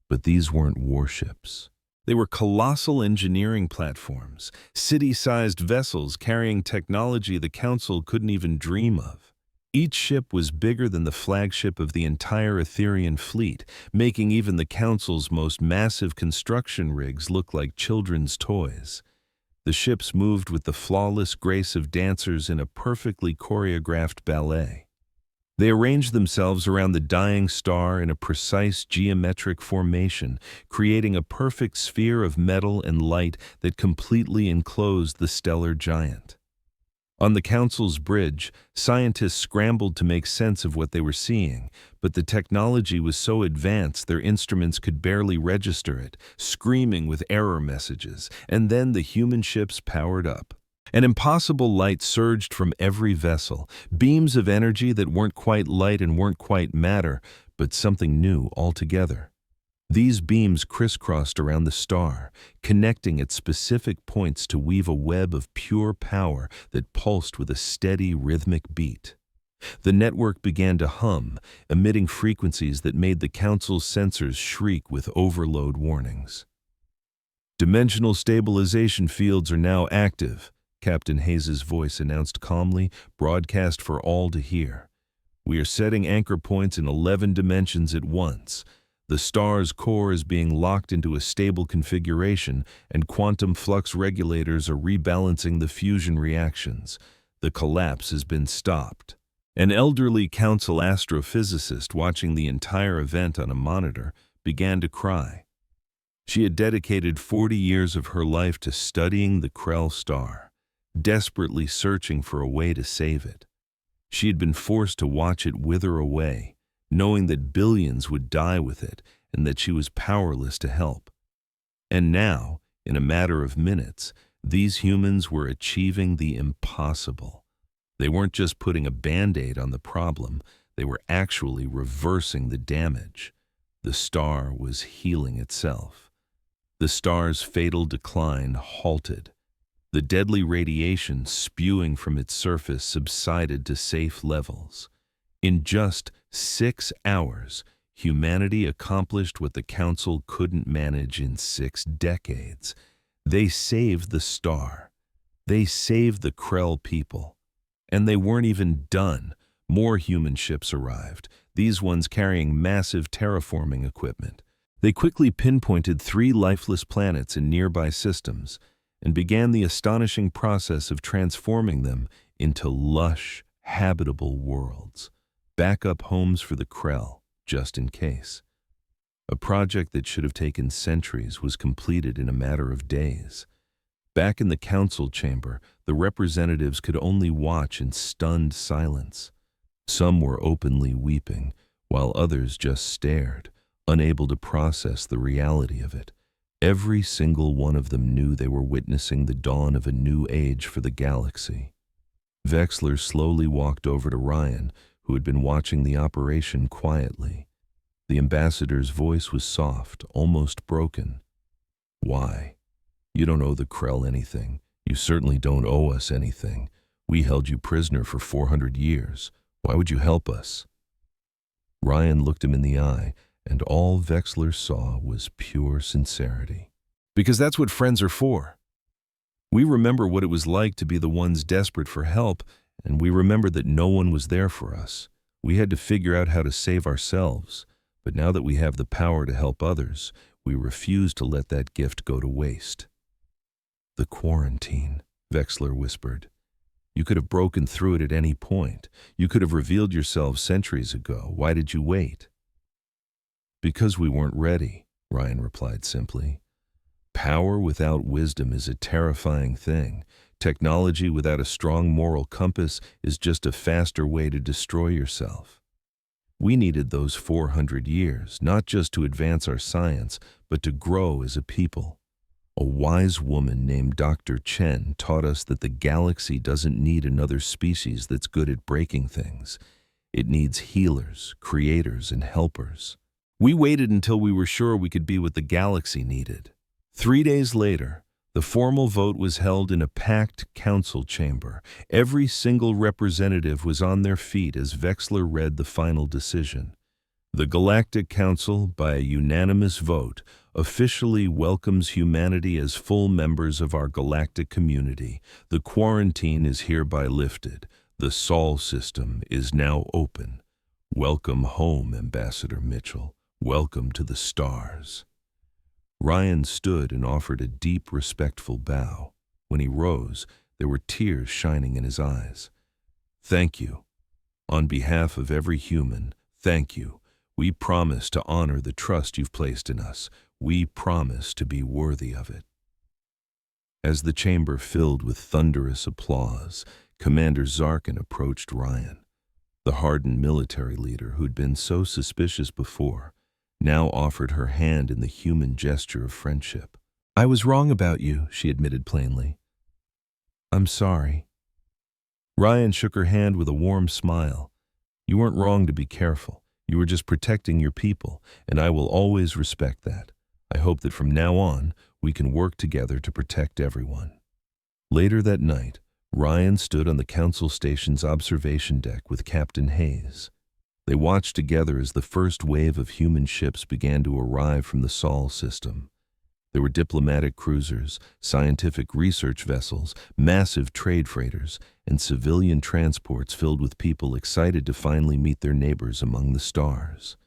But these weren't warships. They were colossal engineering platforms, city-sized vessels carrying technology the Council couldn't even dream of. Each ship was bigger than the flagship of the entire Etherian fleet, making even the Council's most massive construction rigs look like children's toys. The ships moved with the flawless grace of dancers in a perfectly choreographed ballet. They arranged themselves around the dying star in a precise geometric formation, creating a perfect sphere of metal and light that completely enclosed the stellar giant. On the Council's bridge, scientists scrambled to make sense of what they were seeing, but the technology was so advanced their instruments could barely register it, screaming with error messages, and then the human ships powered up. An impossible light surged from every vessel, beams of energy that weren't quite light and weren't quite matter, but something new altogether. These beams crisscrossed around the star, connecting at specific points to weave a web of pure power that pulsed with a steady, rhythmic beat. The network began to hum, emitting frequencies that made the Council's sensors shriek with overload warnings. "Dimensional stabilization fields are now active," Captain Hayes' voice announced calmly, broadcast for all to hear. "We are setting anchor points in 11 dimensions at once. The star's core is being locked into a stable configuration, and quantum flux regulators are rebalancing the fusion reactions. The collapse has been stopped." An elderly Council astrophysicist watching the entire event on a monitor began to cry. She had dedicated 40 years of her life to studying the Krell star, desperately searching for a way to save it. She had been forced to watch it wither away, knowing that billions would die with it and that she was powerless to help. And now, in a matter of minutes, these humans were achieving the impossible. They weren't just putting a Band-Aid on the problem, they were actually reversing the damage. The star was healing itself. The star's fatal decline halted. The deadly radiation spewing from its surface subsided to safe levels. In just 6 hours, humanity accomplished what the Council couldn't manage in 6 decades. They saved the star. They saved the Krell people. And they weren't even done. More human ships arrived, these ones carrying massive terraforming equipment. They quickly pinpointed 3 lifeless planets in nearby systems and began the astonishing process of transforming them into lush, habitable worlds, backup homes for the Krell, just in case. A project that should have taken centuries was completed in a matter of days. Back in the council chamber, the representatives could only watch in stunned silence. Some were openly weeping, while others just stared, unable to process the reality of it. Every single one of them knew they were witnessing the dawn of a new age for the galaxy. Vexler slowly walked over to Ryan, who had been watching the operation quietly. The ambassador's voice was soft, almost broken. "Why? You don't owe the Krell anything. You certainly don't owe us anything. We held you prisoner for 400 years. Why would you help us?" Ryan looked him in the eye, and all Vexler saw was pure sincerity. "Because that's what friends are for. We remember what it was like to be the ones desperate for help, and we remember that no one was there for us. We had to figure out how to save ourselves, but now that we have the power to help others, we refuse to let that gift go to waste." "The quarantine," Vexler whispered. "You could have broken through it at any point. You could have revealed yourselves centuries ago. Why did you wait?" "Because we weren't ready," Ryan replied simply. "Power without wisdom is a terrifying thing. Technology without a strong moral compass is just a faster way to destroy yourself. We needed those 400 years, not just to advance our science, but to grow as a people. A wise woman named Dr. Chen taught us that the galaxy doesn't need another species that's good at breaking things. It needs healers, creators, and helpers. We waited until we were sure we could be what the galaxy needed." 3 days later, the formal vote was held in a packed council chamber. Every single representative was on their feet as Vexler read the final decision. The Galactic Council, by a unanimous vote, officially welcomes humanity as full members of our galactic community. The quarantine is hereby lifted. The Sol system is now open. Welcome home, Ambassador Mitchell. Welcome to the stars." Ryan stood and offered a deep, respectful bow. When he rose, there were tears shining in his eyes. "Thank you. On behalf of every human, thank you. We promise to honor the trust you've placed in us. We promise to be worthy of it." As the chamber filled with thunderous applause, Commander Zarkin approached Ryan. The hardened military leader who'd been so suspicious before now offered her hand in the human gesture of friendship. "I was wrong about you," she admitted plainly. "I'm sorry." Ryan shook her hand with a warm smile. "You weren't wrong to be careful. You were just protecting your people, and I will always respect that. I hope that from now on, we can work together to protect everyone." Later that night, Ryan stood on the council station's observation deck with Captain Hayes. They watched together as the first wave of human ships began to arrive from the Sol system. There were diplomatic cruisers, scientific research vessels, massive trade freighters, and civilian transports filled with people excited to finally meet their neighbors among the stars.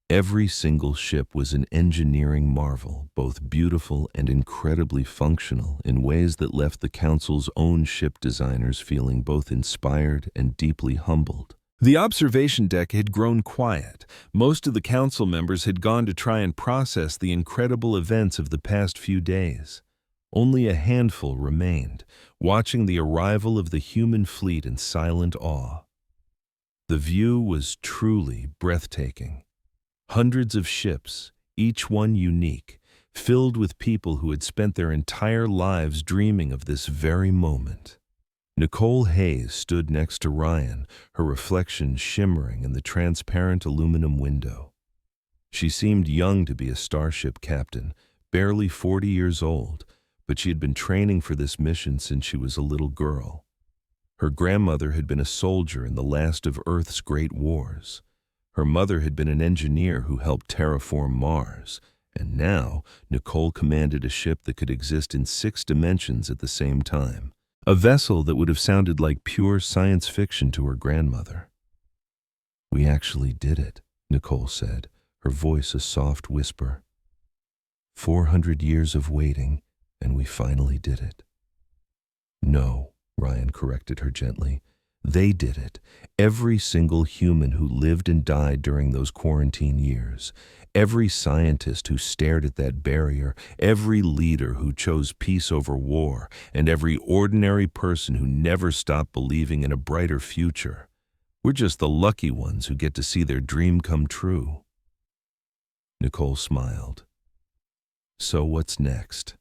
Every single ship was an engineering marvel, both beautiful and incredibly functional in ways that left the Council's own ship designers feeling both inspired and deeply humbled. The observation deck had grown quiet. Most of the council members had gone to try and process the incredible events of the past few days. Only a handful remained, watching the arrival of the human fleet in silent awe. The view was truly breathtaking. Hundreds of ships, each one unique, filled with people who had spent their entire lives dreaming of this very moment. Nicole Hayes stood next to Ryan, her reflection shimmering in the transparent aluminum window. She seemed young to be a starship captain, barely 40 years old, but she had been training for this mission since she was a little girl. Her grandmother had been a soldier in the last of Earth's great wars. Her mother had been an engineer who helped terraform Mars, and now Nicole commanded a ship that could exist in 6 dimensions at the same time. A vessel that would have sounded like pure science fiction to her grandmother. "We actually did it," Nicole said, her voice a soft whisper. 400 years of waiting, and we finally did it. "No," Ryan corrected her gently. "They did it. Every single human who lived and died during those quarantine years. Every scientist who stared at that barrier, every leader who chose peace over war, and every ordinary person who never stopped believing in a brighter future. We're just the lucky ones who get to see their dream come true." Nicole smiled. "So what's next?"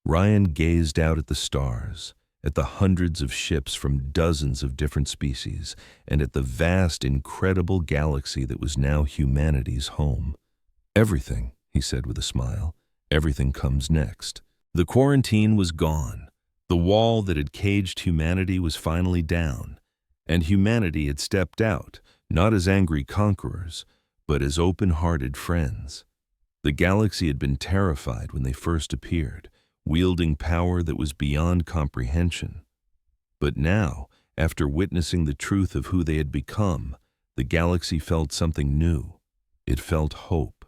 Ryan gazed out at the stars, at the hundreds of ships from dozens of different species, and at the vast, incredible galaxy that was now humanity's home. "Everything," he said with a smile, "everything comes next." The quarantine was gone. The wall that had caged humanity was finally down, and humanity had stepped out, not as angry conquerors, but as open-hearted friends. The galaxy had been terrified when they first appeared, wielding power that was beyond comprehension. But now, after witnessing the truth of who they had become, the galaxy felt something new. It felt hope.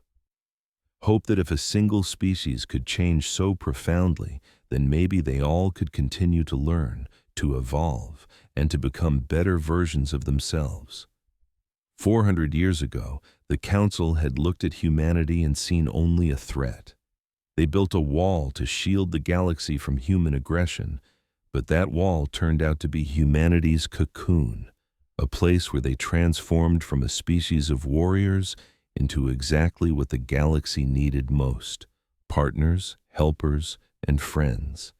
Hope that if a single species could change so profoundly, then maybe they all could continue to learn, to evolve, and to become better versions of themselves. 400 years ago, the Council had looked at humanity and seen only a threat. They built a wall to shield the galaxy from human aggression, but that wall turned out to be humanity's cocoon, a place where they transformed from a species of warriors into exactly what the galaxy needed most: partners, helpers, and friends.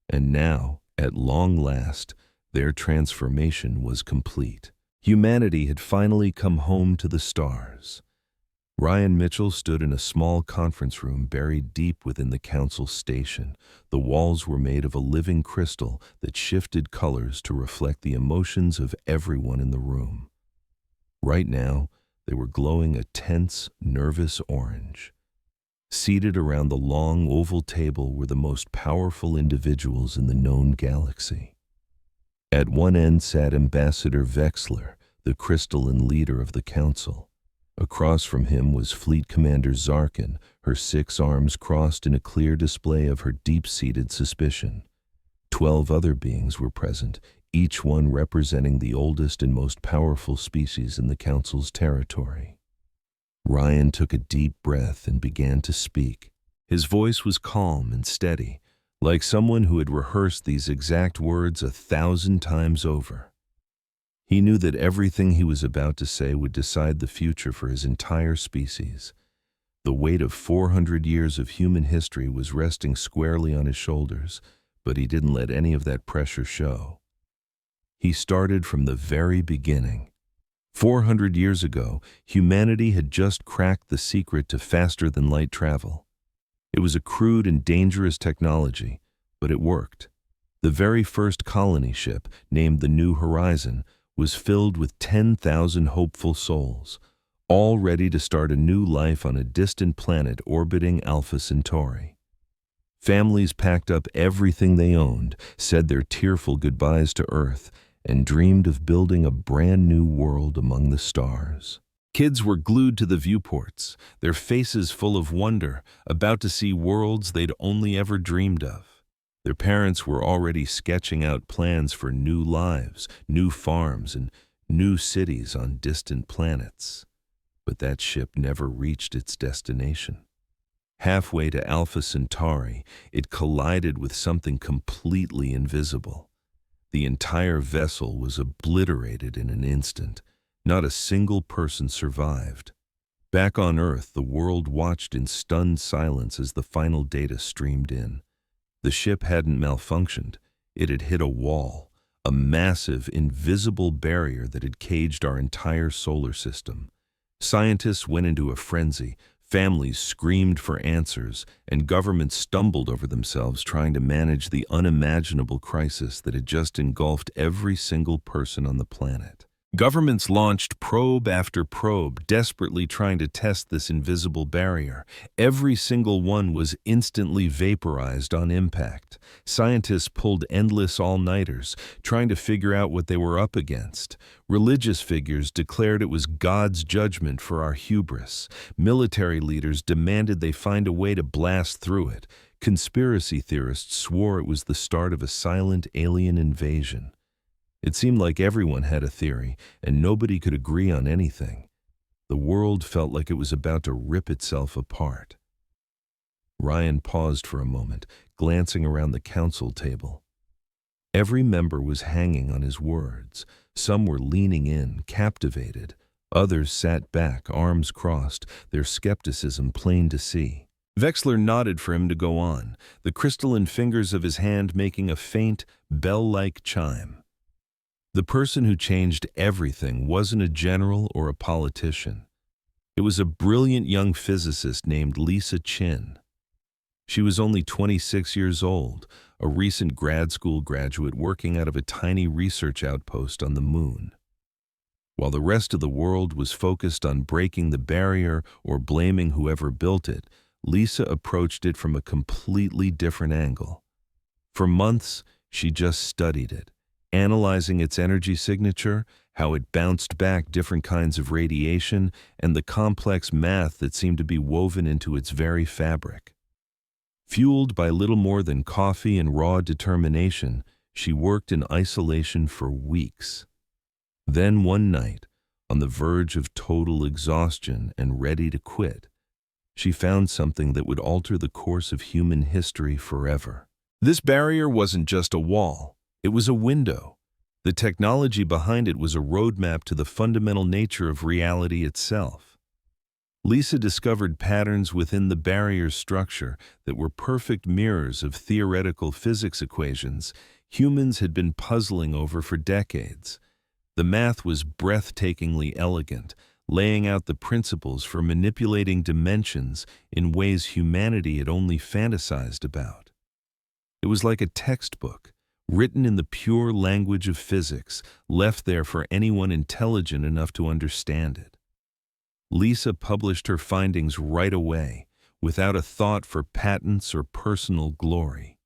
And now, at long last, their transformation was complete. Humanity had finally come home to the stars. Ryan Mitchell stood in a small conference room buried deep within the council station. The walls were made of a living crystal that shifted colors to reflect the emotions of everyone in the room. Right now, they were glowing a tense, nervous orange. Seated around the long oval table were the most powerful individuals in the known galaxy. At one end sat Ambassador Vexler, the crystalline leader of the council. Across from him was Fleet Commander Zarkin, her 6 arms crossed in a clear display of her deep-seated suspicion. 12 other beings were present, each one representing the oldest and most powerful species in the Council's territory. Ryan took a deep breath and began to speak. His voice was calm and steady, like someone who had rehearsed these exact words 1,000 times over. He knew that everything he was about to say would decide the future for his entire species. The weight of 400 years of human history was resting squarely on his shoulders, but he didn't let any of that pressure show. He started from the very beginning. 400 years ago, humanity had just cracked the secret to faster-than-light travel. It was a crude and dangerous technology, but it worked. The very first colony ship, named the New Horizon, was filled with 10,000 hopeful souls, all ready to start a new life on a distant planet orbiting Alpha Centauri. Families packed up everything they owned, said their tearful goodbyes to Earth, and dreamed of building a brand new world among the stars. Kids were glued to the viewports, their faces full of wonder, about to see worlds they'd only ever dreamed of. Their parents were already sketching out plans for new lives, new farms, and new cities on distant planets. But that ship never reached its destination. Halfway to Alpha Centauri, it collided with something completely invisible. The entire vessel was obliterated in an instant. Not a single person survived. Back on Earth, the world watched in stunned silence as the final data streamed in. The ship hadn't malfunctioned. It had hit a wall, a massive, invisible barrier that had caged our entire solar system. Scientists went into a frenzy, families screamed for answers, and governments stumbled over themselves trying to manage the unimaginable crisis that had just engulfed every single person on the planet. Governments launched probe after probe, desperately trying to test this invisible barrier. Every single one was instantly vaporized on impact. Scientists pulled endless all-nighters, trying to figure out what they were up against. Religious figures declared it was God's judgment for our hubris. Military leaders demanded they find a way to blast through it. Conspiracy theorists swore it was the start of a silent alien invasion. It seemed like everyone had a theory, and nobody could agree on anything. The world felt like it was about to rip itself apart. Ryan paused for a moment, glancing around the council table. Every member was hanging on his words. Some were leaning in, captivated. Others sat back, arms crossed, their skepticism plain to see. Wexler nodded for him to go on, the crystalline fingers of his hand making a faint, bell-like chime. The person who changed everything wasn't a general or a politician. It was a brilliant young physicist named Lisa Chin. She was only 26 years old, a recent grad school graduate working out of a tiny research outpost on the moon. While the rest of the world was focused on breaking the barrier or blaming whoever built it, Lisa approached it from a completely different angle. For months, she just studied it, analyzing its energy signature, how it bounced back different kinds of radiation, and the complex math that seemed to be woven into its very fabric. Fueled by little more than coffee and raw determination, she worked in isolation for weeks. Then one night, on the verge of total exhaustion and ready to quit, she found something that would alter the course of human history forever. This barrier wasn't just a wall. It was a window. The technology behind it was a roadmap to the fundamental nature of reality itself. Lisa discovered patterns within the barrier's structure that were perfect mirrors of theoretical physics equations humans had been puzzling over for decades. The math was breathtakingly elegant, laying out the principles for manipulating dimensions in ways humanity had only fantasized about. It was like a textbook, written in the pure language of physics, left there for anyone intelligent enough to understand it. Lisa published her findings right away, without a thought for patents or personal glory.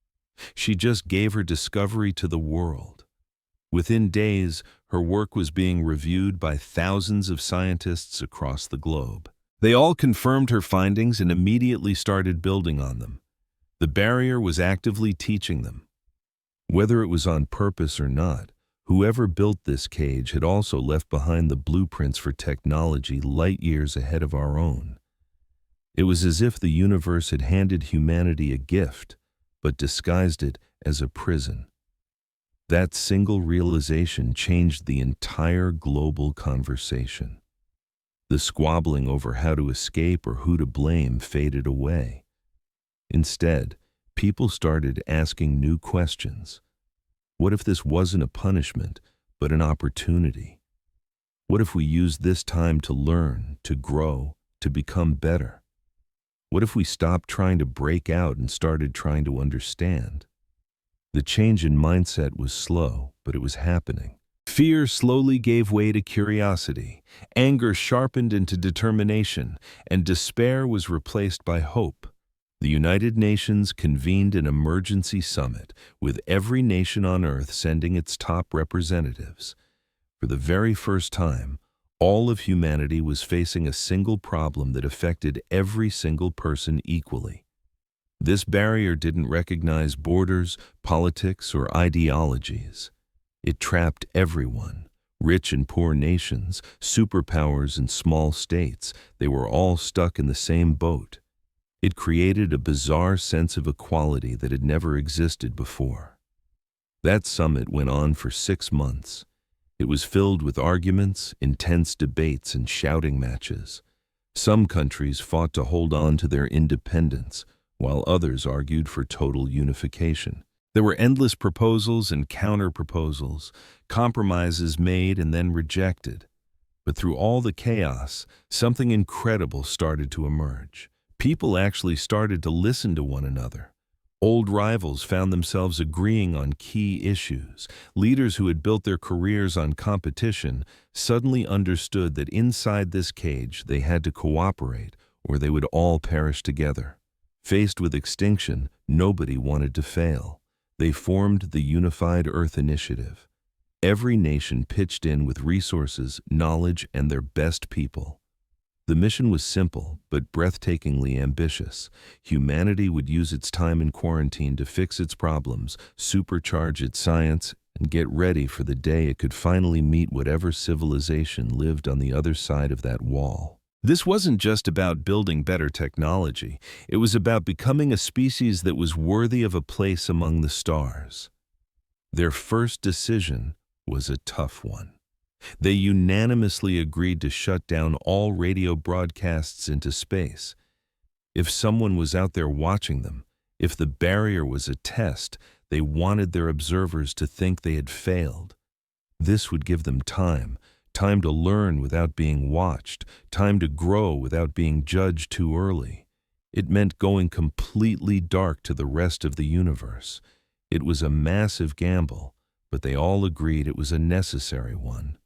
She just gave her discovery to the world. Within days, her work was being reviewed by thousands of scientists across the globe. They all confirmed her findings and immediately started building on them. The barrier was actively teaching them. Whether it was on purpose or not, whoever built this cage had also left behind the blueprints for technology light years ahead of our own. It was as if the universe had handed humanity a gift, but disguised it as a prison. That single realization changed the entire global conversation. The squabbling over how to escape or who to blame faded away. Instead, people started asking new questions. What if this wasn't a punishment, but an opportunity? What if we used this time to learn, to grow, to become better? What if we stopped trying to break out and started trying to understand? The change in mindset was slow, but it was happening. Fear slowly gave way to curiosity, anger sharpened into determination, and despair was replaced by hope. The United Nations convened an emergency summit, with every nation on Earth sending its top representatives. For the very first time, all of humanity was facing a single problem that affected every single person equally. This barrier didn't recognize borders, politics, or ideologies. It trapped everyone, rich and poor nations, superpowers and small states. They were all stuck in the same boat. It created a bizarre sense of equality that had never existed before. That summit went on for 6 months. It was filled with arguments, intense debates, and shouting matches. Some countries fought to hold on to their independence, while others argued for total unification. There were endless proposals and counter-proposals, compromises made and then rejected. But through all the chaos, something incredible started to emerge. People actually started to listen to one another. Old rivals found themselves agreeing on key issues. Leaders who had built their careers on competition suddenly understood that inside this cage they had to cooperate or they would all perish together. Faced with extinction, nobody wanted to fail. They formed the Unified Earth Initiative. Every nation pitched in with resources, knowledge, and their best people. The mission was simple, but breathtakingly ambitious. Humanity would use its time in quarantine to fix its problems, supercharge its science, and get ready for the day it could finally meet whatever civilization lived on the other side of that wall. This wasn't just about building better technology. It was about becoming a species that was worthy of a place among the stars. Their first decision was a tough one. They unanimously agreed to shut down all radio broadcasts into space. If someone was out there watching them, if the barrier was a test, they wanted their observers to think they had failed. This would give them time to learn without being watched, time to grow without being judged too early. It meant going completely dark to the rest of the universe. It was a massive gamble, but they all agreed it was a necessary one.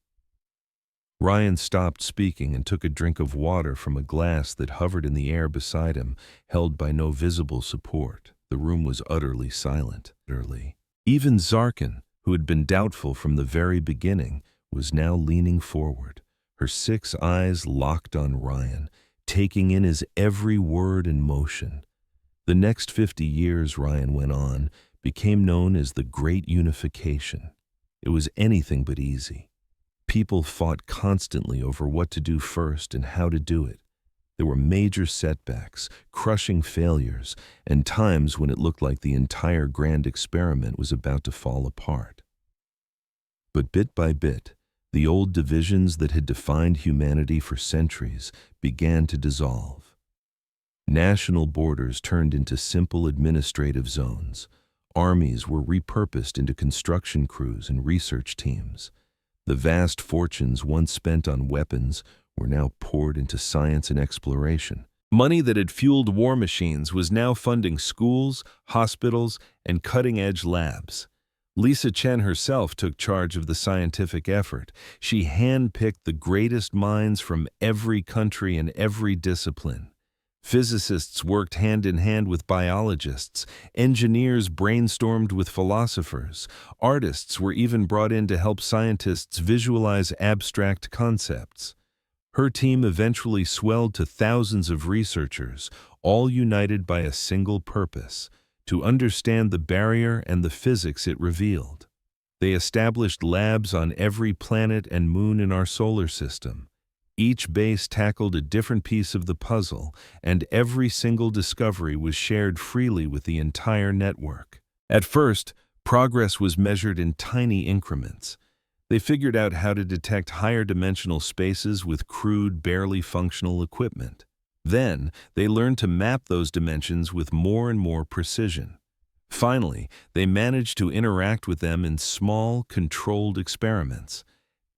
Ryan stopped speaking and took a drink of water from a glass that hovered in the air beside him, held by no visible support. The room was utterly silent. Even Zarkin, who had been doubtful from the very beginning, was now leaning forward, her 6 eyes locked on Ryan, taking in his every word and motion. The next 50 years, Ryan went on, became known as the Great Unification. It was anything but easy. People fought constantly over what to do first and how to do it. There were major setbacks, crushing failures, and times when it looked like the entire grand experiment was about to fall apart. But bit by bit, the old divisions that had defined humanity for centuries began to dissolve. National borders turned into simple administrative zones. Armies were repurposed into construction crews and research teams. The vast fortunes once spent on weapons were now poured into science and exploration. Money that had fueled war machines was now funding schools, hospitals, and cutting-edge labs. Lisa Chen herself took charge of the scientific effort. She handpicked the greatest minds from every country and every discipline. Physicists worked hand in hand with biologists. Engineers brainstormed with philosophers. Artists were even brought in to help scientists visualize abstract concepts. Her team eventually swelled to thousands of researchers, all united by a single purpose: to understand the barrier and the physics it revealed. They established labs on every planet and moon in our solar system. Each base tackled a different piece of the puzzle, and every single discovery was shared freely with the entire network. At first, progress was measured in tiny increments. They figured out how to detect higher dimensional spaces with crude, barely functional equipment. Then, they learned to map those dimensions with more and more precision. Finally, they managed to interact with them in small, controlled experiments.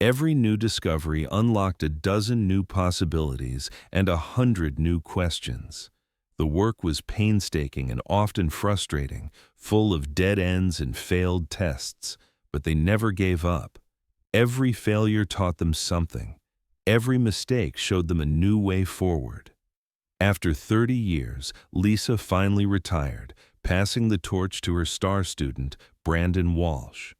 Every new discovery unlocked a dozen new possibilities and 100 new questions. The work was painstaking and often frustrating, full of dead ends and failed tests, but they never gave up. Every failure taught them something. Every mistake showed them a new way forward. After 30 years, Lisa finally retired, passing the torch to her star student, Brandon Walsh.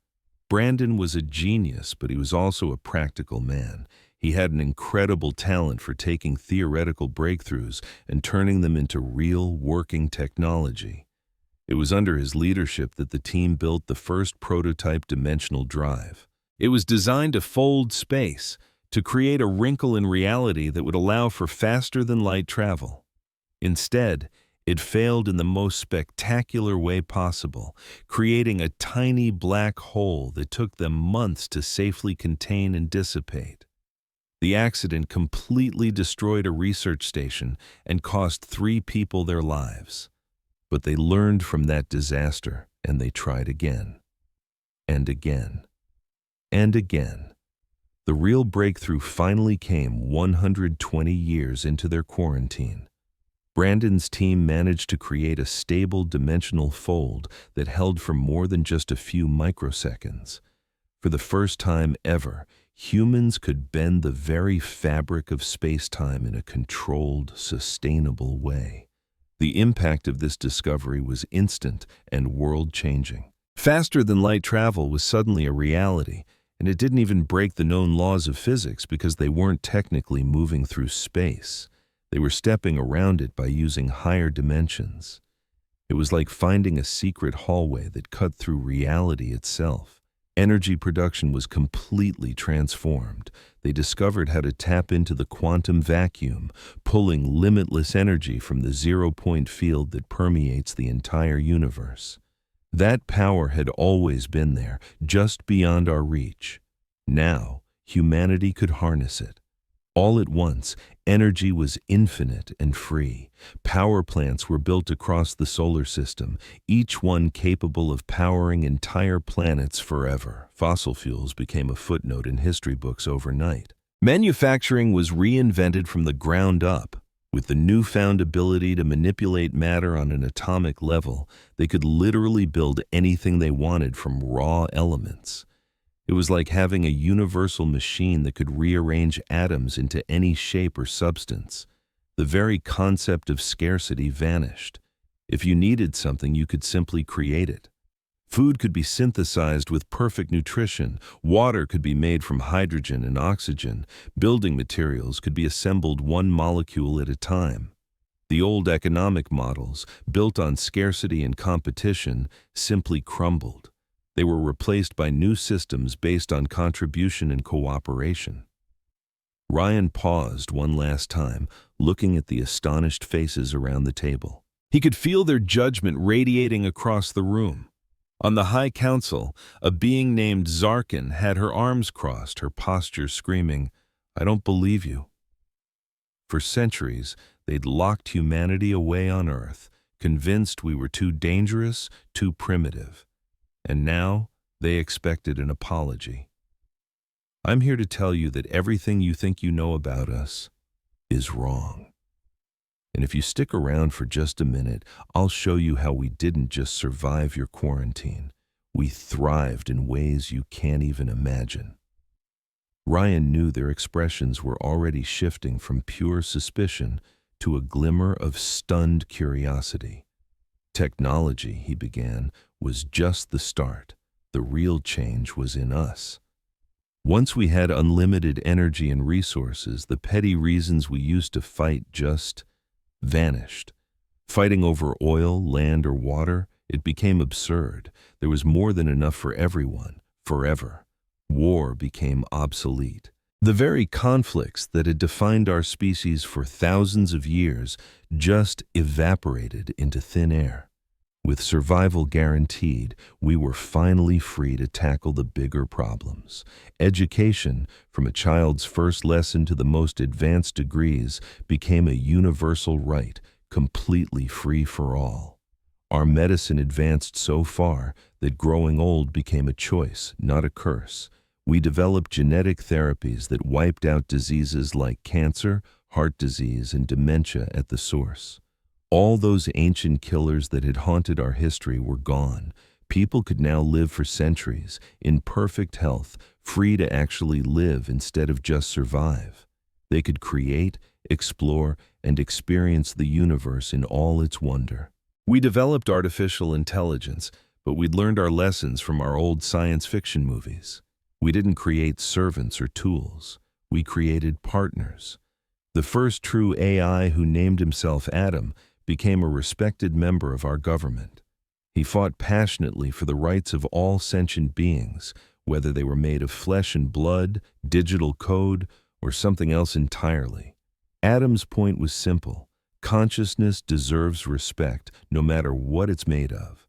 Brandon was a genius, but he was also a practical man. He had an incredible talent for taking theoretical breakthroughs and turning them into real, working technology. It was under his leadership that the team built the first prototype dimensional drive. It was designed to fold space, to create a wrinkle in reality that would allow for faster-than-light travel. Instead, it failed in the most spectacular way possible, creating a tiny black hole that took them months to safely contain and dissipate. The accident completely destroyed a research station and cost 3 people their lives. But they learned from that disaster, and they tried again, and again, and again. The real breakthrough finally came 120 years into their quarantine. Brandon's team managed to create a stable dimensional fold that held for more than just a few microseconds. For the first time ever, humans could bend the very fabric of space-time in a controlled, sustainable way. The impact of this discovery was instant and world-changing. Faster-than-light travel was suddenly a reality, and it didn't even break the known laws of physics because they weren't technically moving through space. They were stepping around it by using higher dimensions. It was like finding a secret hallway that cut through reality itself. Energy production was completely transformed. They discovered how to tap into the quantum vacuum, pulling limitless energy from the zero-point field that permeates the entire universe. That power had always been there, just beyond our reach. Now, humanity could harness it. All at once, energy was infinite and free. Power plants were built across the solar system, each one capable of powering entire planets forever. Fossil fuels became a footnote in history books overnight. Manufacturing was reinvented from the ground up. With the newfound ability to manipulate matter on an atomic level, they could literally build anything they wanted from raw elements. It was like having a universal machine that could rearrange atoms into any shape or substance. The very concept of scarcity vanished. If you needed something, you could simply create it. Food could be synthesized with perfect nutrition, water could be made from hydrogen and oxygen, building materials could be assembled one molecule at a time. The old economic models, built on scarcity and competition, simply crumbled. They were replaced by new systems based on contribution and cooperation. Ryan paused one last time, looking at the astonished faces around the table. He could feel their judgment radiating across the room. On the High Council, a being named Zarkin had her arms crossed, her posture screaming, "I don't believe you." For centuries, they'd locked humanity away on Earth, convinced we were too dangerous, too primitive. And now, they expected an apology. I'm here to tell you that everything you think you know about us is wrong. And if you stick around for just a minute, I'll show you how we didn't just survive your quarantine. We thrived in ways you can't even imagine. Ryan knew their expressions were already shifting from pure suspicion to a glimmer of stunned curiosity. Technology, he began, was just the start. The real change was in us. Once we had unlimited energy and resources, the petty reasons we used to fight just vanished. Fighting over oil, land, or water, it became absurd. There was more than enough for everyone, forever. War became obsolete. The very conflicts that had defined our species for thousands of years just evaporated into thin air. With survival guaranteed, we were finally free to tackle the bigger problems. Education, from a child's first lesson to the most advanced degrees, became a universal right, completely free for all. Our medicine advanced so far that growing old became a choice, not a curse. We developed genetic therapies that wiped out diseases like cancer, heart disease, and dementia at the source. All those ancient killers that had haunted our history were gone. People could now live for centuries, in perfect health, free to actually live instead of just survive. They could create, explore, and experience the universe in all its wonder. We developed artificial intelligence, but we'd learned our lessons from our old science fiction movies. We didn't create servants or tools. We created partners. The first true AI, who named himself Adam, became a respected member of our government. He fought passionately for the rights of all sentient beings, whether they were made of flesh and blood, digital code, or something else entirely. Adam's point was simple: consciousness deserves respect, no matter what it's made of.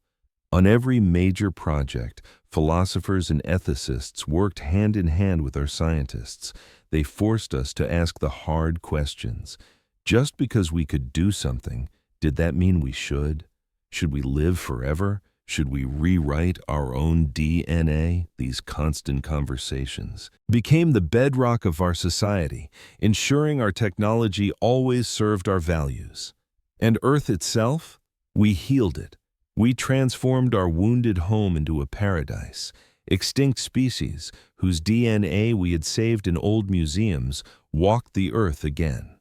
On every major project, philosophers and ethicists worked hand in hand with our scientists. They forced us to ask the hard questions. Just because we could do something, did that mean we should? Should we live forever? Should we rewrite our own DNA? These constant conversations became the bedrock of our society, ensuring our technology always served our values. And Earth itself? We healed it. We transformed our wounded home into a paradise. Extinct species, whose DNA we had saved in old museums, walked the Earth again.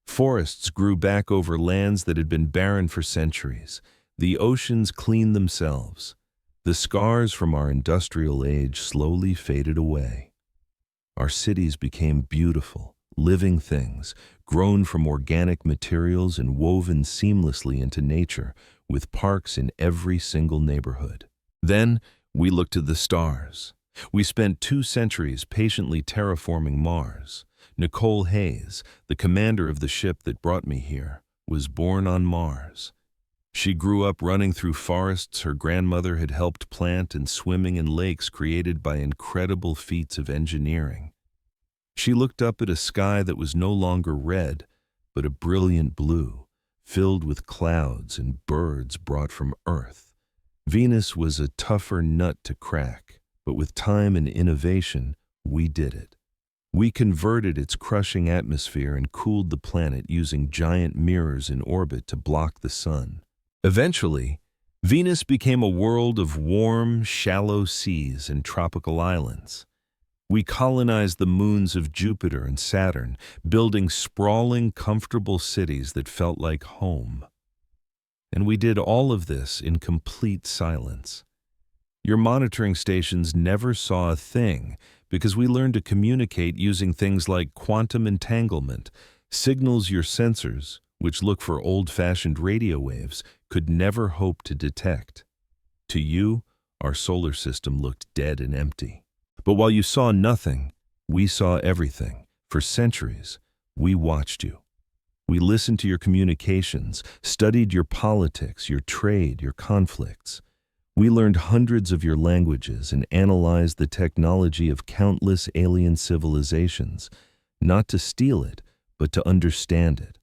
Forests grew back over lands that had been barren for centuries. The oceans cleaned themselves. The scars from our industrial age slowly faded away. Our cities became beautiful, living things, grown from organic materials and woven seamlessly into nature, with parks in every single neighborhood. Then, we looked to the stars. We spent 2 centuries patiently terraforming Mars. Nicole Hayes, the commander of the ship that brought me here, was born on Mars. She grew up running through forests her grandmother had helped plant and swimming in lakes created by incredible feats of engineering. She looked up at a sky that was no longer red, but a brilliant blue, filled with clouds and birds brought from Earth. Venus was a tougher nut to crack, but with time and innovation, we did it. We converted its crushing atmosphere and cooled the planet using giant mirrors in orbit to block the sun. Eventually, Venus became a world of warm, shallow seas and tropical islands. We colonized the moons of Jupiter and Saturn, building sprawling, comfortable cities that felt like home. And we did all of this in complete silence. Your monitoring stations never saw a thing because we learned to communicate using things like quantum entanglement, signals your sensors, which look for old-fashioned radio waves, could never hope to detect. To you, our solar system looked dead and empty. But while you saw nothing, we saw everything. For centuries, we watched you. We listened to your communications, studied your politics, your trade, your conflicts. We learned hundreds of your languages and analyzed the technology of countless alien civilizations, not to steal it, but to understand it.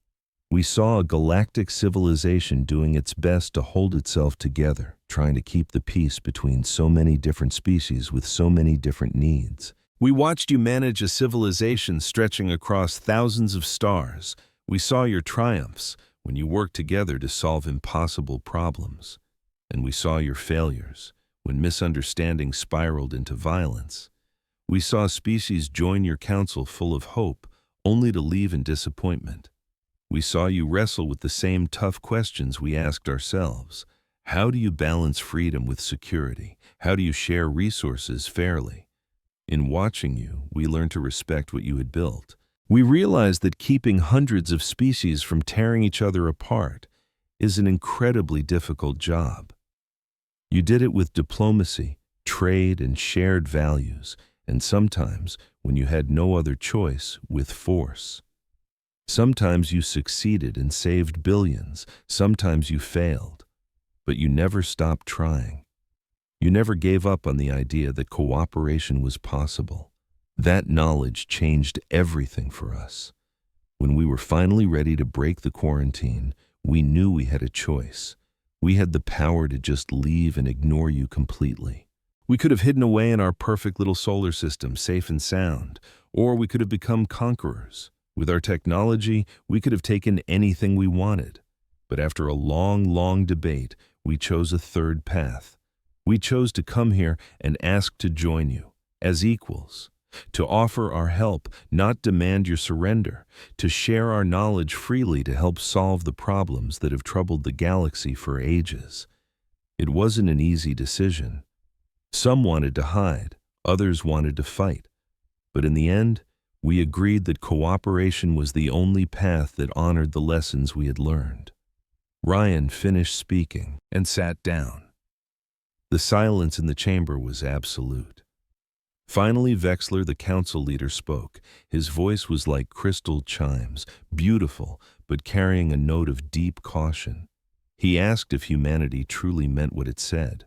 We saw a galactic civilization doing its best to hold itself together, trying to keep the peace between so many different species with so many different needs. We watched you manage a civilization stretching across thousands of stars. We saw your triumphs when you worked together to solve impossible problems. And we saw your failures when misunderstandings spiraled into violence. We saw species join your council full of hope, only to leave in disappointment. We saw you wrestle with the same tough questions we asked ourselves. How do you balance freedom with security? How do you share resources fairly? In watching you, we learned to respect what you had built. We realized that keeping hundreds of species from tearing each other apart is an incredibly difficult job. You did it with diplomacy, trade, and shared values, and sometimes, when you had no other choice, with force. Sometimes you succeeded and saved billions, sometimes you failed, but you never stopped trying. You never gave up on the idea that cooperation was possible. That knowledge changed everything for us. When we were finally ready to break the quarantine, we knew we had a choice. We had the power to just leave and ignore you completely. We could have hidden away in our perfect little solar system, safe and sound, or we could have become conquerors. With our technology, we could have taken anything we wanted. But after a long, long debate, we chose a third path. We chose to come here and ask to join you, as equals, to offer our help, not demand your surrender, to share our knowledge freely to help solve the problems that have troubled the galaxy for ages. It wasn't an easy decision. Some wanted to hide, others wanted to fight. But in the end, we agreed that cooperation was the only path that honored the lessons we had learned. Ryan finished speaking and sat down. The silence in the chamber was absolute. Finally, Vexler, the council leader, spoke. His voice was like crystal chimes, beautiful, but carrying a note of deep caution. He asked if humanity truly meant what it said.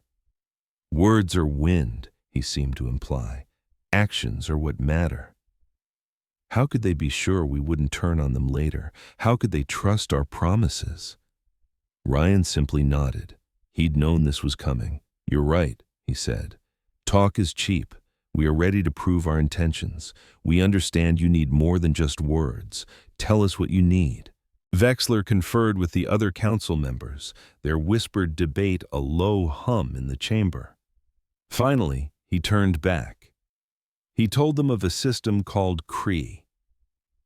Words are wind, he seemed to imply. Actions are what matter. How could they be sure we wouldn't turn on them later? How could they trust our promises? Ryan simply nodded. He'd known this was coming. You're right, he said. Talk is cheap. We are ready to prove our intentions. We understand you need more than just words. Tell us what you need. Wexler conferred with the other council members, their whispered debate a low hum in the chamber. Finally, he turned back. He told them of a system called Kree.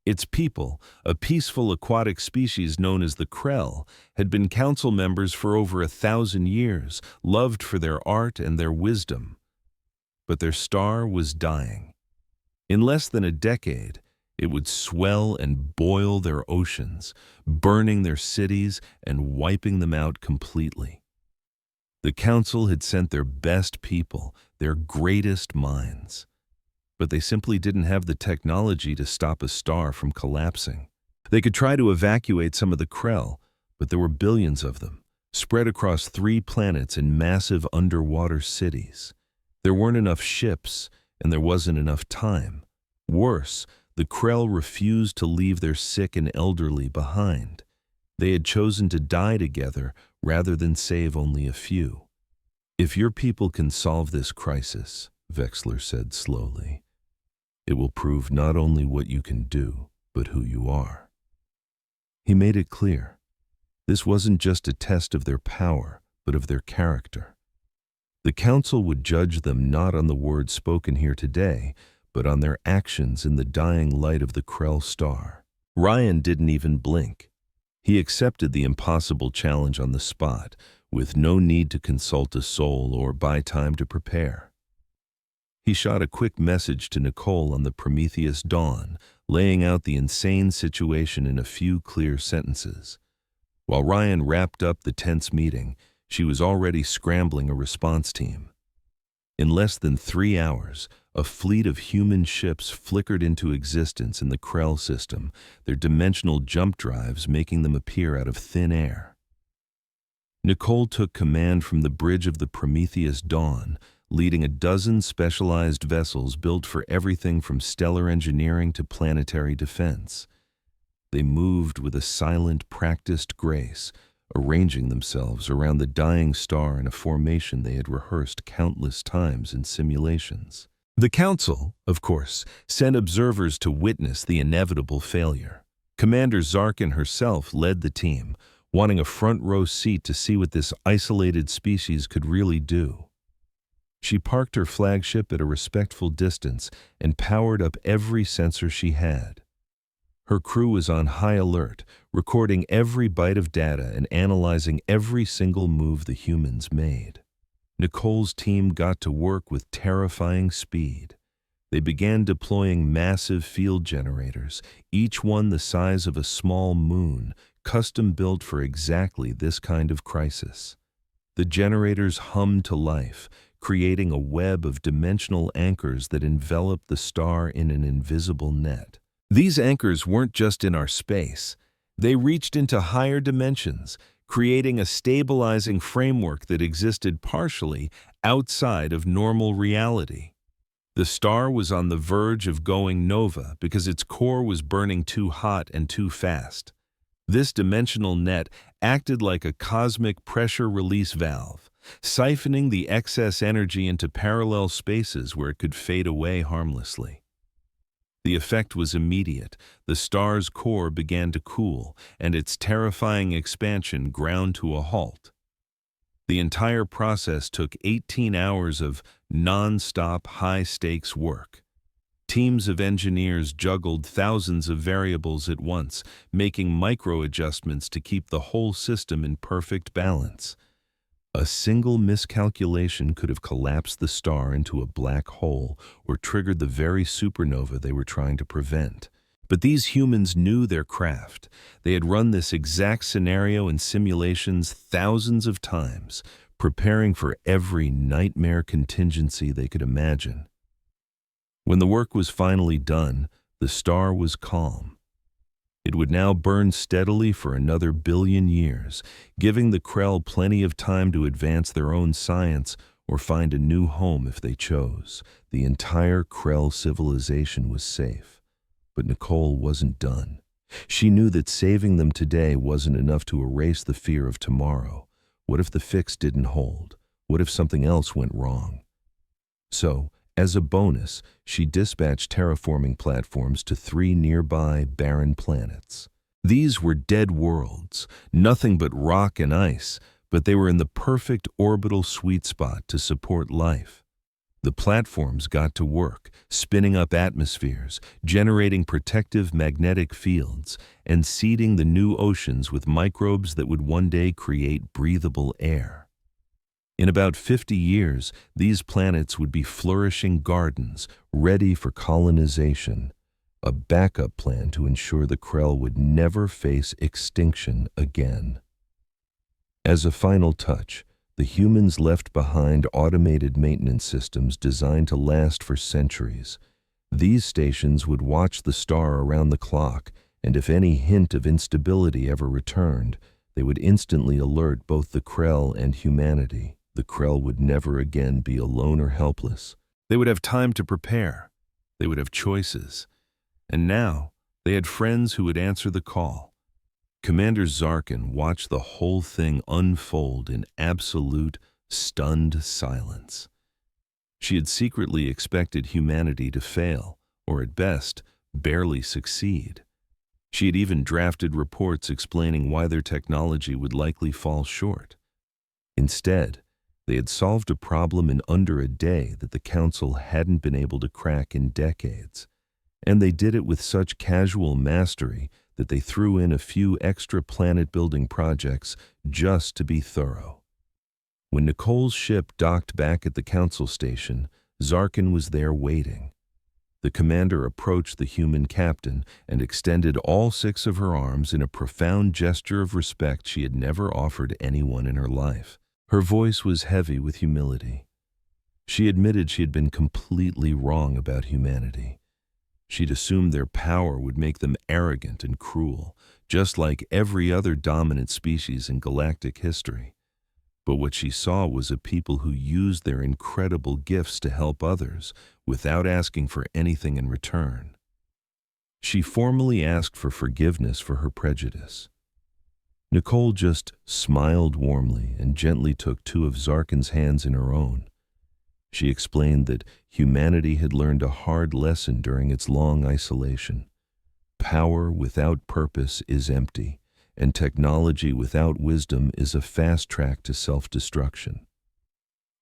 Its people, a peaceful aquatic species known as the Krell, had been council members for over 1,000 years, loved for their art and their wisdom. But their star was dying. In less than a decade, it would swell and boil their oceans, burning their cities and wiping them out completely. The council had sent their best people, their greatest minds. But they simply didn't have the technology to stop a star from collapsing. They could try to evacuate some of the Krell, but there were billions of them, spread across 3 planets in massive underwater cities. There weren't enough ships, and there wasn't enough time. Worse, the Krell refused to leave their sick and elderly behind. They had chosen to die together rather than save only a few. "If your people can solve this crisis," Wexler said slowly, "it will prove not only what you can do, but who you are." He made it clear. This wasn't just a test of their power, but of their character. The council would judge them not on the words spoken here today, but on their actions in the dying light of the Krell star. Ryan didn't even blink. He accepted the impossible challenge on the spot, with no need to consult a soul or buy time to prepare. He shot a quick message to Nicole on the Prometheus Dawn, laying out the insane situation in a few clear sentences. While Ryan wrapped up the tense meeting, she was already scrambling a response team. In less than 3 hours, a fleet of human ships flickered into existence in the Krell system, their dimensional jump drives making them appear out of thin air. Nicole took command from the bridge of the Prometheus Dawn, leading a dozen specialized vessels built for everything from stellar engineering to planetary defense. They moved with a silent, practiced grace, arranging themselves around the dying star in a formation they had rehearsed countless times in simulations. The council, of course, sent observers to witness the inevitable failure. Commander Zarkin herself led the team, wanting a front-row seat to see what this isolated species could really do. She parked her flagship at a respectful distance and powered up every sensor she had. Her crew was on high alert, recording every byte of data and analyzing every single move the humans made. Nicole's team got to work with terrifying speed. They began deploying massive field generators, each one the size of a small moon, custom-built for exactly this kind of crisis. The generators hummed to life, creating a web of dimensional anchors that enveloped the star in an invisible net. These anchors weren't just in our space. They reached into higher dimensions, creating a stabilizing framework that existed partially outside of normal reality. The star was on the verge of going nova because its core was burning too hot and too fast. This dimensional net acted like a cosmic pressure release valve, siphoning the excess energy into parallel spaces where it could fade away harmlessly. The effect was immediate. The star's core began to cool, and its terrifying expansion ground to a halt. The entire process took 18 hours of non-stop, high-stakes work. Teams of engineers juggled thousands of variables at once, making micro-adjustments to keep the whole system in perfect balance. A single miscalculation could have collapsed the star into a black hole or triggered the very supernova they were trying to prevent. But these humans knew their craft. They had run this exact scenario in simulations thousands of times, preparing for every nightmare contingency they could imagine. When the work was finally done, the star was calm. It would now burn steadily for another 1 billion years, giving the Krell plenty of time to advance their own science or find a new home if they chose. The entire Krell civilization was safe. But Nicole wasn't done. She knew that saving them today wasn't enough to erase the fear of tomorrow. What if the fix didn't hold? What if something else went wrong? So, as a bonus, she dispatched terraforming platforms to 3 nearby barren planets. These were dead worlds, nothing but rock and ice, but they were in the perfect orbital sweet spot to support life. The platforms got to work, spinning up atmospheres, generating protective magnetic fields, and seeding the new oceans with microbes that would one day create breathable air. In about 50 years, these planets would be flourishing gardens, ready for colonization, a backup plan to ensure the Krell would never face extinction again. As a final touch, the humans left behind automated maintenance systems designed to last for centuries. These stations would watch the star around the clock, and if any hint of instability ever returned, they would instantly alert both the Krell and humanity. The Krell would never again be alone or helpless. They would have time to prepare. They would have choices. And now, they had friends who would answer the call. Commander Zarkin watched the whole thing unfold in absolute, stunned silence. She had secretly expected humanity to fail, or at best, barely succeed. She had even drafted reports explaining why their technology would likely fall short. Instead, they had solved a problem in under a day that the Council hadn't been able to crack in decades. And they did it with such casual mastery that they threw in a few extra planet-building projects just to be thorough. When Nicole's ship docked back at the Council station, Zarkin was there waiting. The commander approached the human captain and extended all 6 of her arms in a profound gesture of respect she had never offered anyone in her life. Her voice was heavy with humility. She admitted she had been completely wrong about humanity. She'd assumed their power would make them arrogant and cruel, just like every other dominant species in galactic history. But what she saw was a people who used their incredible gifts to help others without asking for anything in return. She formally asked for forgiveness for her prejudice. Nicole just smiled warmly and gently took 2 of Zarkin's hands in her own. She explained that humanity had learned a hard lesson during its long isolation. Power without purpose is empty, and technology without wisdom is a fast track to self-destruction.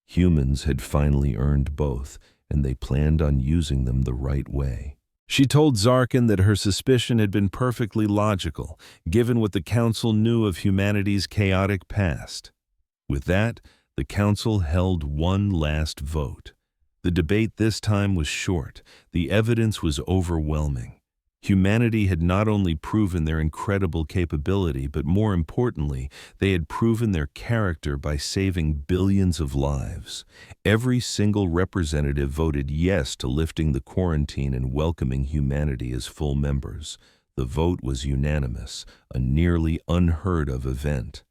Humans had finally earned both, and they planned on using them the right way. She told Zarkin that her suspicion had been perfectly logical, given what the Council knew of humanity's chaotic past. With that, the Council held one last vote. The debate this time was short. The evidence was overwhelming. Humanity had not only proven their incredible capability, but more importantly, they had proven their character by saving billions of lives. Every single representative voted yes to lifting the quarantine and welcoming humanity as full members. The vote was unanimous, a nearly unheard-of event.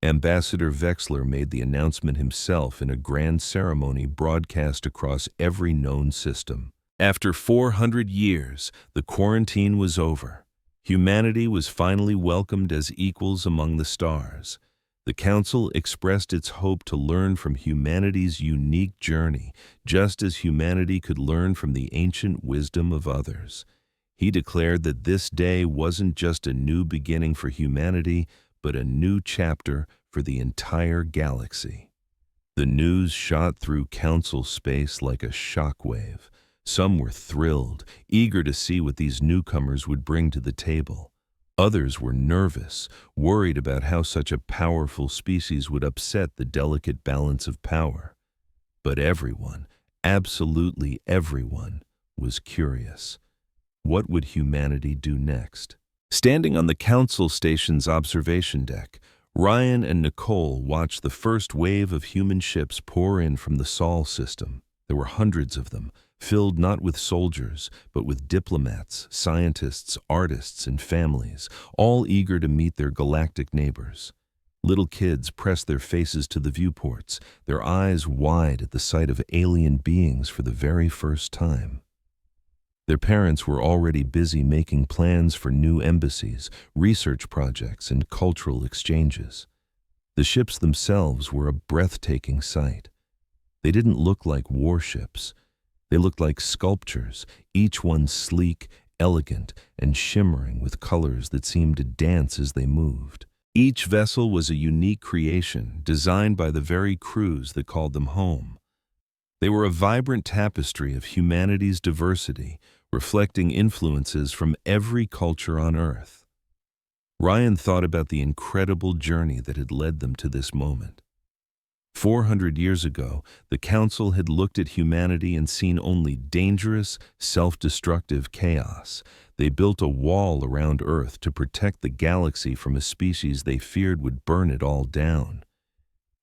Ambassador Wexler made the announcement himself in a grand ceremony broadcast across every known system. After 400 years, the quarantine was over. Humanity was finally welcomed as equals among the stars. The Council expressed its hope to learn from humanity's unique journey, just as humanity could learn from the ancient wisdom of others. He declared that this day wasn't just a new beginning for humanity, but a new chapter for the entire galaxy. The news shot through Council space like a shockwave. Some were thrilled, eager to see what these newcomers would bring to the table. Others were nervous, worried about how such a powerful species would upset the delicate balance of power. But everyone, absolutely everyone, was curious. What would humanity do next? Standing on the Council station's observation deck, Ryan and Nicole watched the first wave of human ships pour in from the Sol system. There were hundreds of them, filled not with soldiers, but with diplomats, scientists, artists, and families, all eager to meet their galactic neighbors. Little kids pressed their faces to the viewports, their eyes wide at the sight of alien beings for the very first time. Their parents were already busy making plans for new embassies, research projects, and cultural exchanges. The ships themselves were a breathtaking sight. They didn't look like warships. They looked like sculptures, each one sleek, elegant and shimmering with colors that seemed to dance as they moved. Each vessel was a unique creation, designed by the very crews that called them home. They were a vibrant tapestry of humanity's diversity, reflecting influences from every culture on Earth. Ryan thought about the incredible journey that had led them to this moment. 400 years ago, the Council had looked at humanity and seen only dangerous, self-destructive chaos. They built a wall around Earth to protect the galaxy from a species they feared would burn it all down.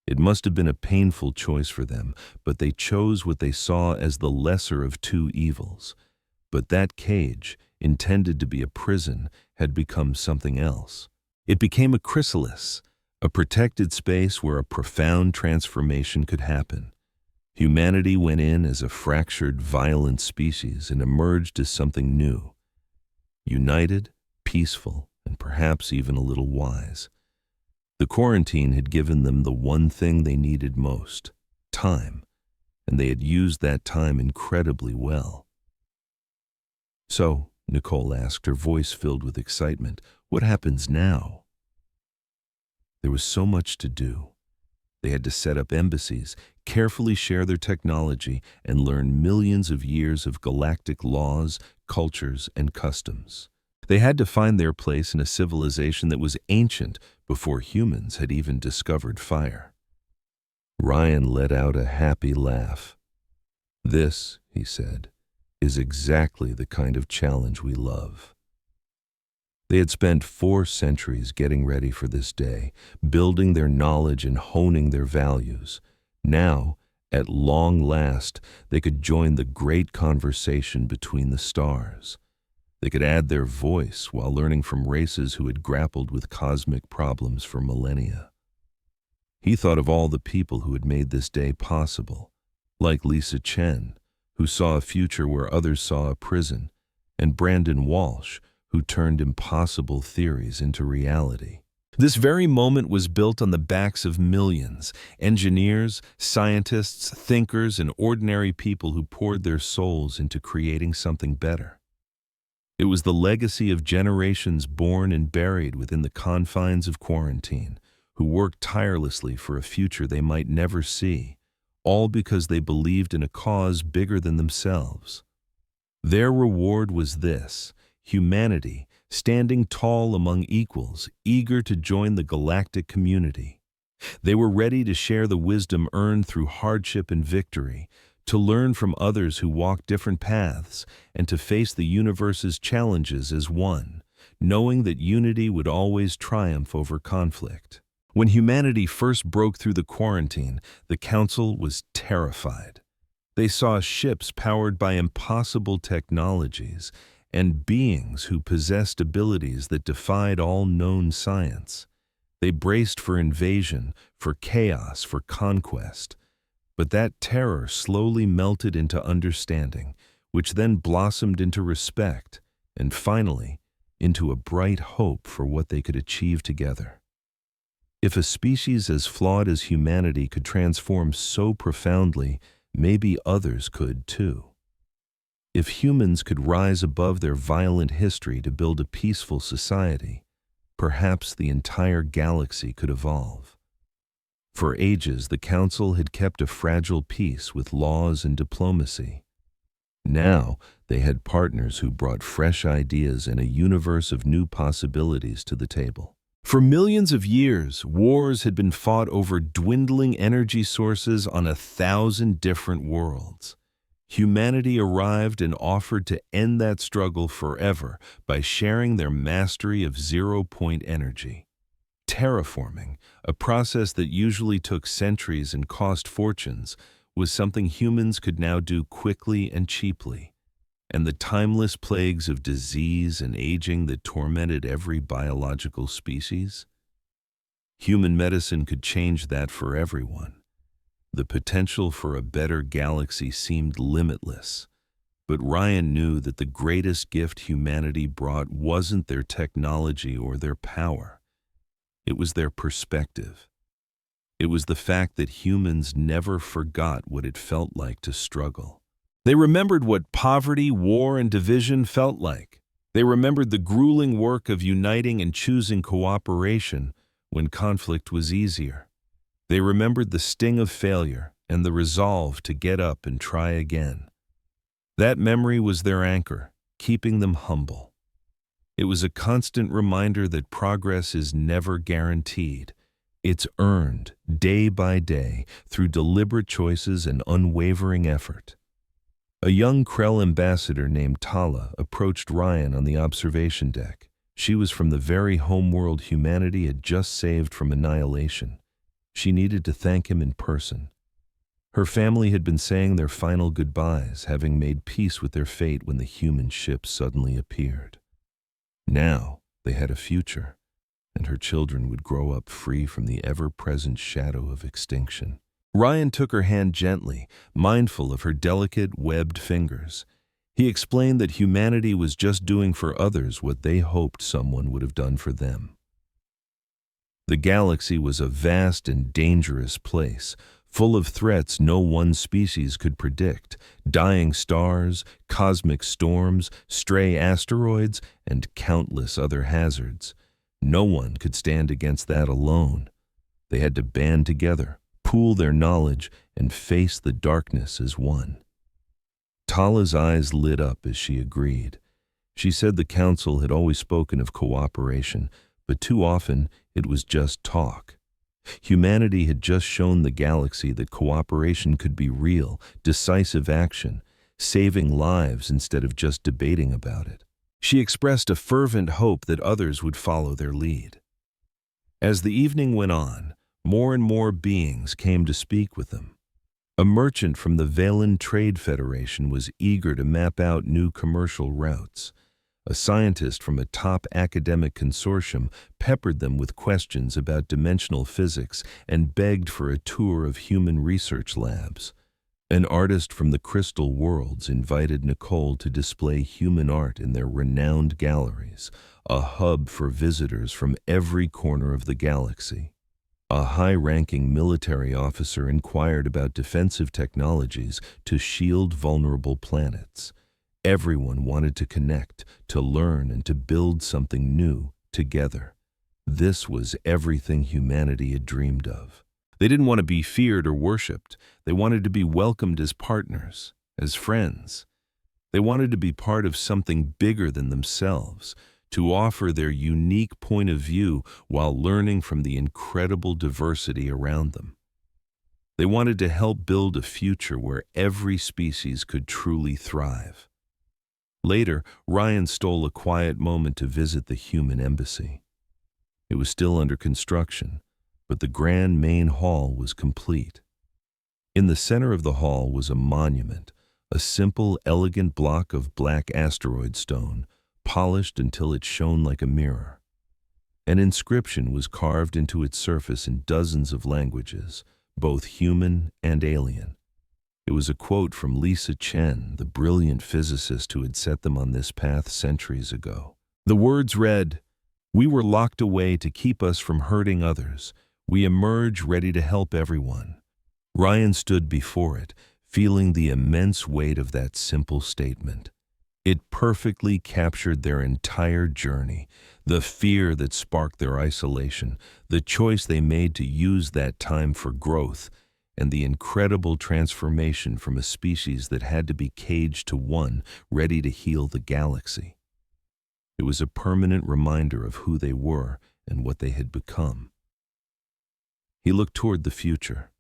It must have been a painful choice for them, but they chose what they saw as the lesser of two evils. But that cage, intended to be a prison, had become something else. It became a chrysalis, a protected space where a profound transformation could happen. Humanity went in as a fractured, violent species and emerged as something new. United, peaceful, and perhaps even a little wise. The quarantine had given them the one thing they needed most, time, and they had used that time incredibly well. So, Nicole asked, her voice filled with excitement, what happens now? There was so much to do. They had to set up embassies, carefully share their technology, and learn millions of years of galactic laws, cultures, and customs. They had to find their place in a civilization that was ancient before humans had even discovered fire. Ryan let out a happy laugh. This, he said, is exactly the kind of challenge we love. They had spent 4 centuries getting ready for this day, building their knowledge and honing their values. Now, at long last, they could join the great conversation between the stars. They could add their voice while learning from races who had grappled with cosmic problems for millennia. He thought of all the people who had made this day possible, like Lisa Chen, who saw a future where others saw a prison, and Brandon Walsh, who turned impossible theories into reality. This very moment was built on the backs of millions, engineers, scientists, thinkers, and ordinary people who poured their souls into creating something better. It was the legacy of generations born and buried within the confines of quarantine, who worked tirelessly for a future they might never see, all because they believed in a cause bigger than themselves. Their reward was this: humanity, standing tall among equals, eager to join the galactic community. They were ready to share the wisdom earned through hardship and victory, to learn from others who walked different paths, and to face the universe's challenges as one, knowing that unity would always triumph over conflict. When humanity first broke through the quarantine, the Council was terrified. They saw ships powered by impossible technologies, and beings who possessed abilities that defied all known science. They braced for invasion, for chaos, for conquest. But that terror slowly melted into understanding, which then blossomed into respect, and finally, into a bright hope for what they could achieve together. If a species as flawed as humanity could transform so profoundly, maybe others could too. If humans could rise above their violent history to build a peaceful society, perhaps the entire galaxy could evolve. For ages, the Council had kept a fragile peace with laws and diplomacy. Now, they had partners who brought fresh ideas and a universe of new possibilities to the table. For millions of years, wars had been fought over dwindling energy sources on 1,000 different worlds. Humanity arrived and offered to end that struggle forever by sharing their mastery of zero-point energy. Terraforming, a process that usually took centuries and cost fortunes, was something humans could now do quickly and cheaply. And the timeless plagues of disease and aging that tormented every biological species? Human medicine could change that for everyone. The potential for a better galaxy seemed limitless, but Ryan knew that the greatest gift humanity brought wasn't their technology or their power. It was their perspective. It was the fact that humans never forgot what it felt like to struggle. They remembered what poverty, war, and division felt like. They remembered the grueling work of uniting and choosing cooperation when conflict was easier. They remembered the sting of failure and the resolve to get up and try again. That memory was their anchor, keeping them humble. It was a constant reminder that progress is never guaranteed. It's earned, day by day, through deliberate choices and unwavering effort. A young Krell ambassador named Tala approached Ryan on the observation deck. She was from the very homeworld humanity had just saved from annihilation. She needed to thank him in person. Her family had been saying their final goodbyes, having made peace with their fate when the human ship suddenly appeared. Now they had a future, and her children would grow up free from the ever-present shadow of extinction. Ryan took her hand gently, mindful of her delicate, webbed fingers. He explained that humanity was just doing for others what they hoped someone would have done for them. The galaxy was a vast and dangerous place, full of threats no one species could predict: dying stars, cosmic storms, stray asteroids, and countless other hazards. No one could stand against that alone. They had to band together, pool their knowledge, and face the darkness as one. Tala's eyes lit up as she agreed. She said the Council had always spoken of cooperation, but too often it was just talk. Humanity had just shown the galaxy that cooperation could be real, decisive action, saving lives instead of just debating about it. She expressed a fervent hope that others would follow their lead. As the evening went on, more and more beings came to speak with them. A merchant from the Valen Trade Federation was eager to map out new commercial routes. A scientist from a top academic consortium peppered them with questions about dimensional physics and begged for a tour of human research labs. An artist from the Crystal Worlds invited Nicole to display human art in their renowned galleries, a hub for visitors from every corner of the galaxy. A high-ranking military officer inquired about defensive technologies to shield vulnerable planets. Everyone wanted to connect, to learn, and to build something new together. This was everything humanity had dreamed of. They didn't want to be feared or worshipped. They wanted to be welcomed as partners, as friends. They wanted to be part of something bigger than themselves, to offer their unique point of view while learning from the incredible diversity around them. They wanted to help build a future where every species could truly thrive. Later, Ryan stole a quiet moment to visit the human embassy. It was still under construction, but the grand main hall was complete. In the center of the hall was a monument, a simple, elegant block of black asteroid stone, polished until it shone like a mirror. An inscription was carved into its surface in dozens of languages, both human and alien. It was a quote from Lisa Chen, the brilliant physicist who had set them on this path centuries ago. The words read, "We were locked away to keep us from hurting others. We emerge ready to help everyone." Ryan stood before it, feeling the immense weight of that simple statement. It perfectly captured their entire journey, the fear that sparked their isolation, the choice they made to use that time for growth, and the incredible transformation from a species that had to be caged to one ready to heal the galaxy. It was a permanent reminder of who they were and what they had become. He looked toward the future.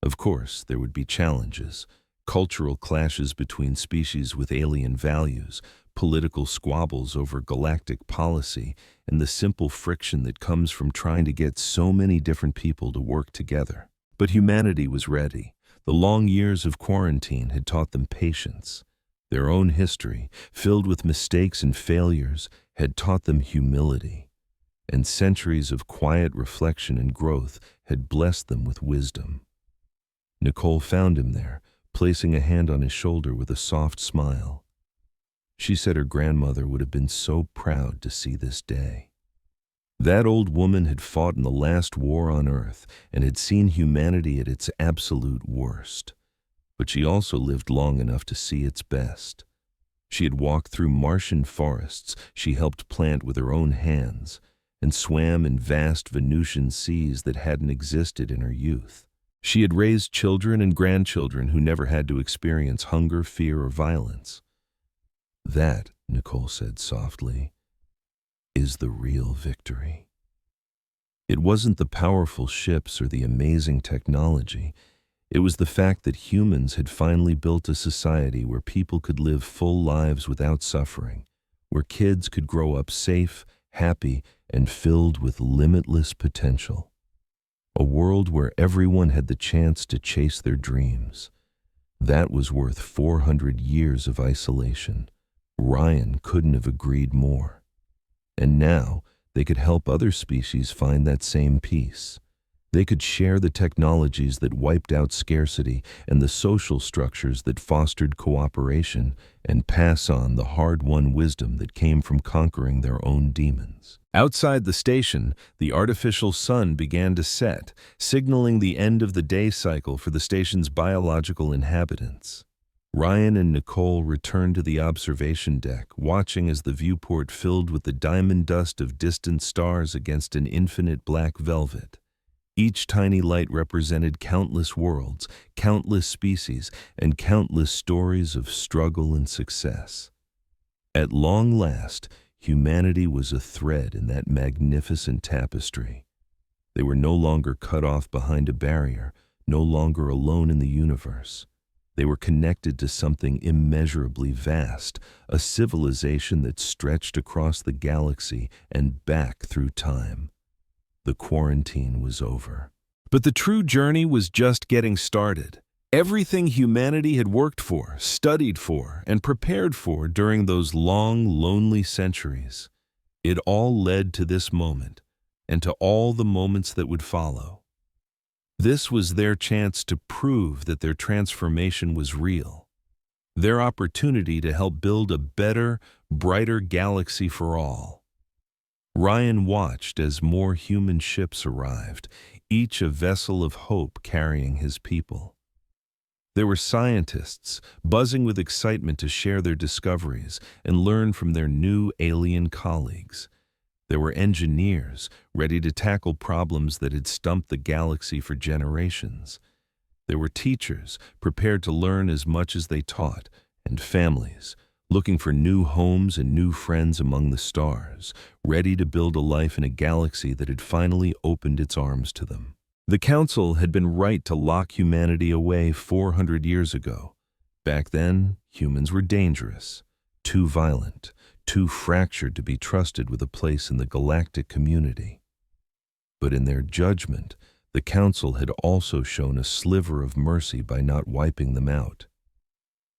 Of course, there would be challenges, cultural clashes between species with alien values, political squabbles over galactic policy, and the simple friction that comes from trying to get so many different people to work together. But humanity was ready. The long years of quarantine had taught them patience. Their own history, filled with mistakes and failures, had taught them humility. And centuries of quiet reflection and growth had blessed them with wisdom. Nicole found him there, placing a hand on his shoulder with a soft smile. She said her grandmother would have been so proud to see this day. That old woman had fought in the last war on Earth and had seen humanity at its absolute worst. But she also lived long enough to see its best. She had walked through Martian forests she helped plant with her own hands, and swam in vast Venusian seas that hadn't existed in her youth. She had raised children and grandchildren who never had to experience hunger, fear, or violence. That, Nicole said softly, is the real victory. It wasn't the powerful ships or the amazing technology. It was the fact that humans had finally built a society where people could live full lives without suffering, where kids could grow up safe, happy, and filled with limitless potential. A world where everyone had the chance to chase their dreams. That was worth 400 years of isolation. Ryan couldn't have agreed more. And now, they could help other species find that same peace. They could share the technologies that wiped out scarcity and the social structures that fostered cooperation, and pass on the hard-won wisdom that came from conquering their own demons. Outside the station, the artificial sun began to set, signaling the end of the day cycle for the station's biological inhabitants. Ryan and Nicole returned to the observation deck, watching as the viewport filled with the diamond dust of distant stars against an infinite black velvet. Each tiny light represented countless worlds, countless species, and countless stories of struggle and success. At long last, humanity was a thread in that magnificent tapestry. They were no longer cut off behind a barrier, no longer alone in the universe. They were connected to something immeasurably vast, a civilization that stretched across the galaxy and back through time. The quarantine was over. But the true journey was just getting started. Everything humanity had worked for, studied for, and prepared for during those long, lonely centuries. It all led to this moment, and to all the moments that would follow. This was their chance to prove that their transformation was real. Their opportunity to help build a better, brighter galaxy for all. Ryan watched as more human ships arrived, each a vessel of hope carrying his people. There were scientists, buzzing with excitement to share their discoveries and learn from their new alien colleagues. There were engineers, ready to tackle problems that had stumped the galaxy for generations. There were teachers, prepared to learn as much as they taught, and families, looking for new homes and new friends among the stars, ready to build a life in a galaxy that had finally opened its arms to them. The Council had been right to lock humanity away 400 years ago. Back then, humans were dangerous, too violent, too fractured to be trusted with a place in the galactic community. But in their judgment, the Council had also shown a sliver of mercy by not wiping them out.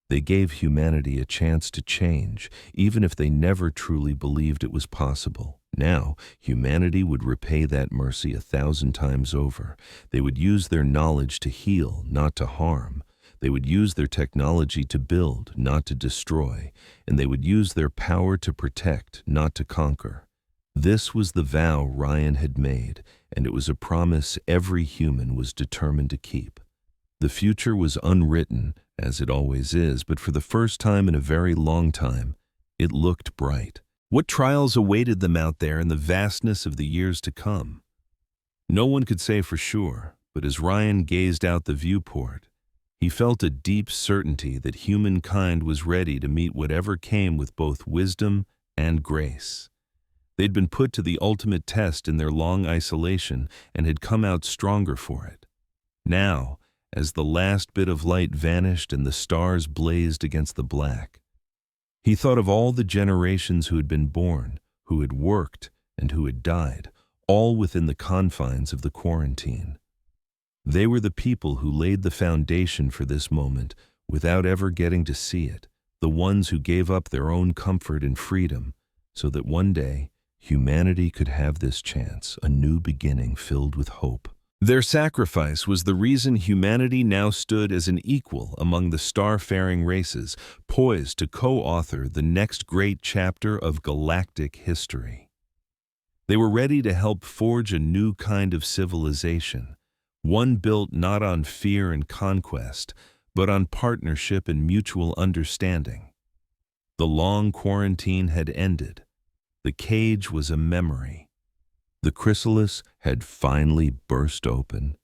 They gave humanity a chance to change, even if they never truly believed it was possible. Now, humanity would repay that mercy 1,000 times over. They would use their knowledge to heal, not to harm. They would use their technology to build, not to destroy. And they would use their power to protect, not to conquer. This was the vow Ryan had made, and it was a promise every human was determined to keep. The future was unwritten, as it always is, but for the first time in a very long time, it looked bright. What trials awaited them out there in the vastness of the years to come? No one could say for sure, but as Ryan gazed out the viewport, he felt a deep certainty that humankind was ready to meet whatever came with both wisdom and grace. They'd been put to the ultimate test in their long isolation and had come out stronger for it. Now, as the last bit of light vanished and the stars blazed against the black, he thought of all the generations who had been born, who had worked, and who had died, all within the confines of the quarantine. They were the people who laid the foundation for this moment without ever getting to see it, the ones who gave up their own comfort and freedom, so that one day humanity could have this chance, a new beginning filled with hope. Their sacrifice was the reason humanity now stood as an equal among the star-faring races, poised to co-author the next great chapter of galactic history. They were ready to help forge a new kind of civilization, one built not on fear and conquest, but on partnership and mutual understanding. The long quarantine had ended. The cage was a memory. The chrysalis had finally burst open,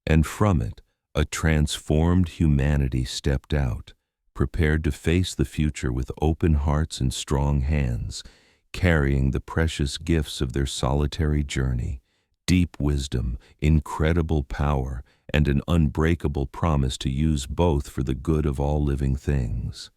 and from it, a transformed humanity stepped out, prepared to face the future with open hearts and strong hands, carrying the precious gifts of their solitary journey, deep wisdom, incredible power, and an unbreakable promise to use both for the good of all living things.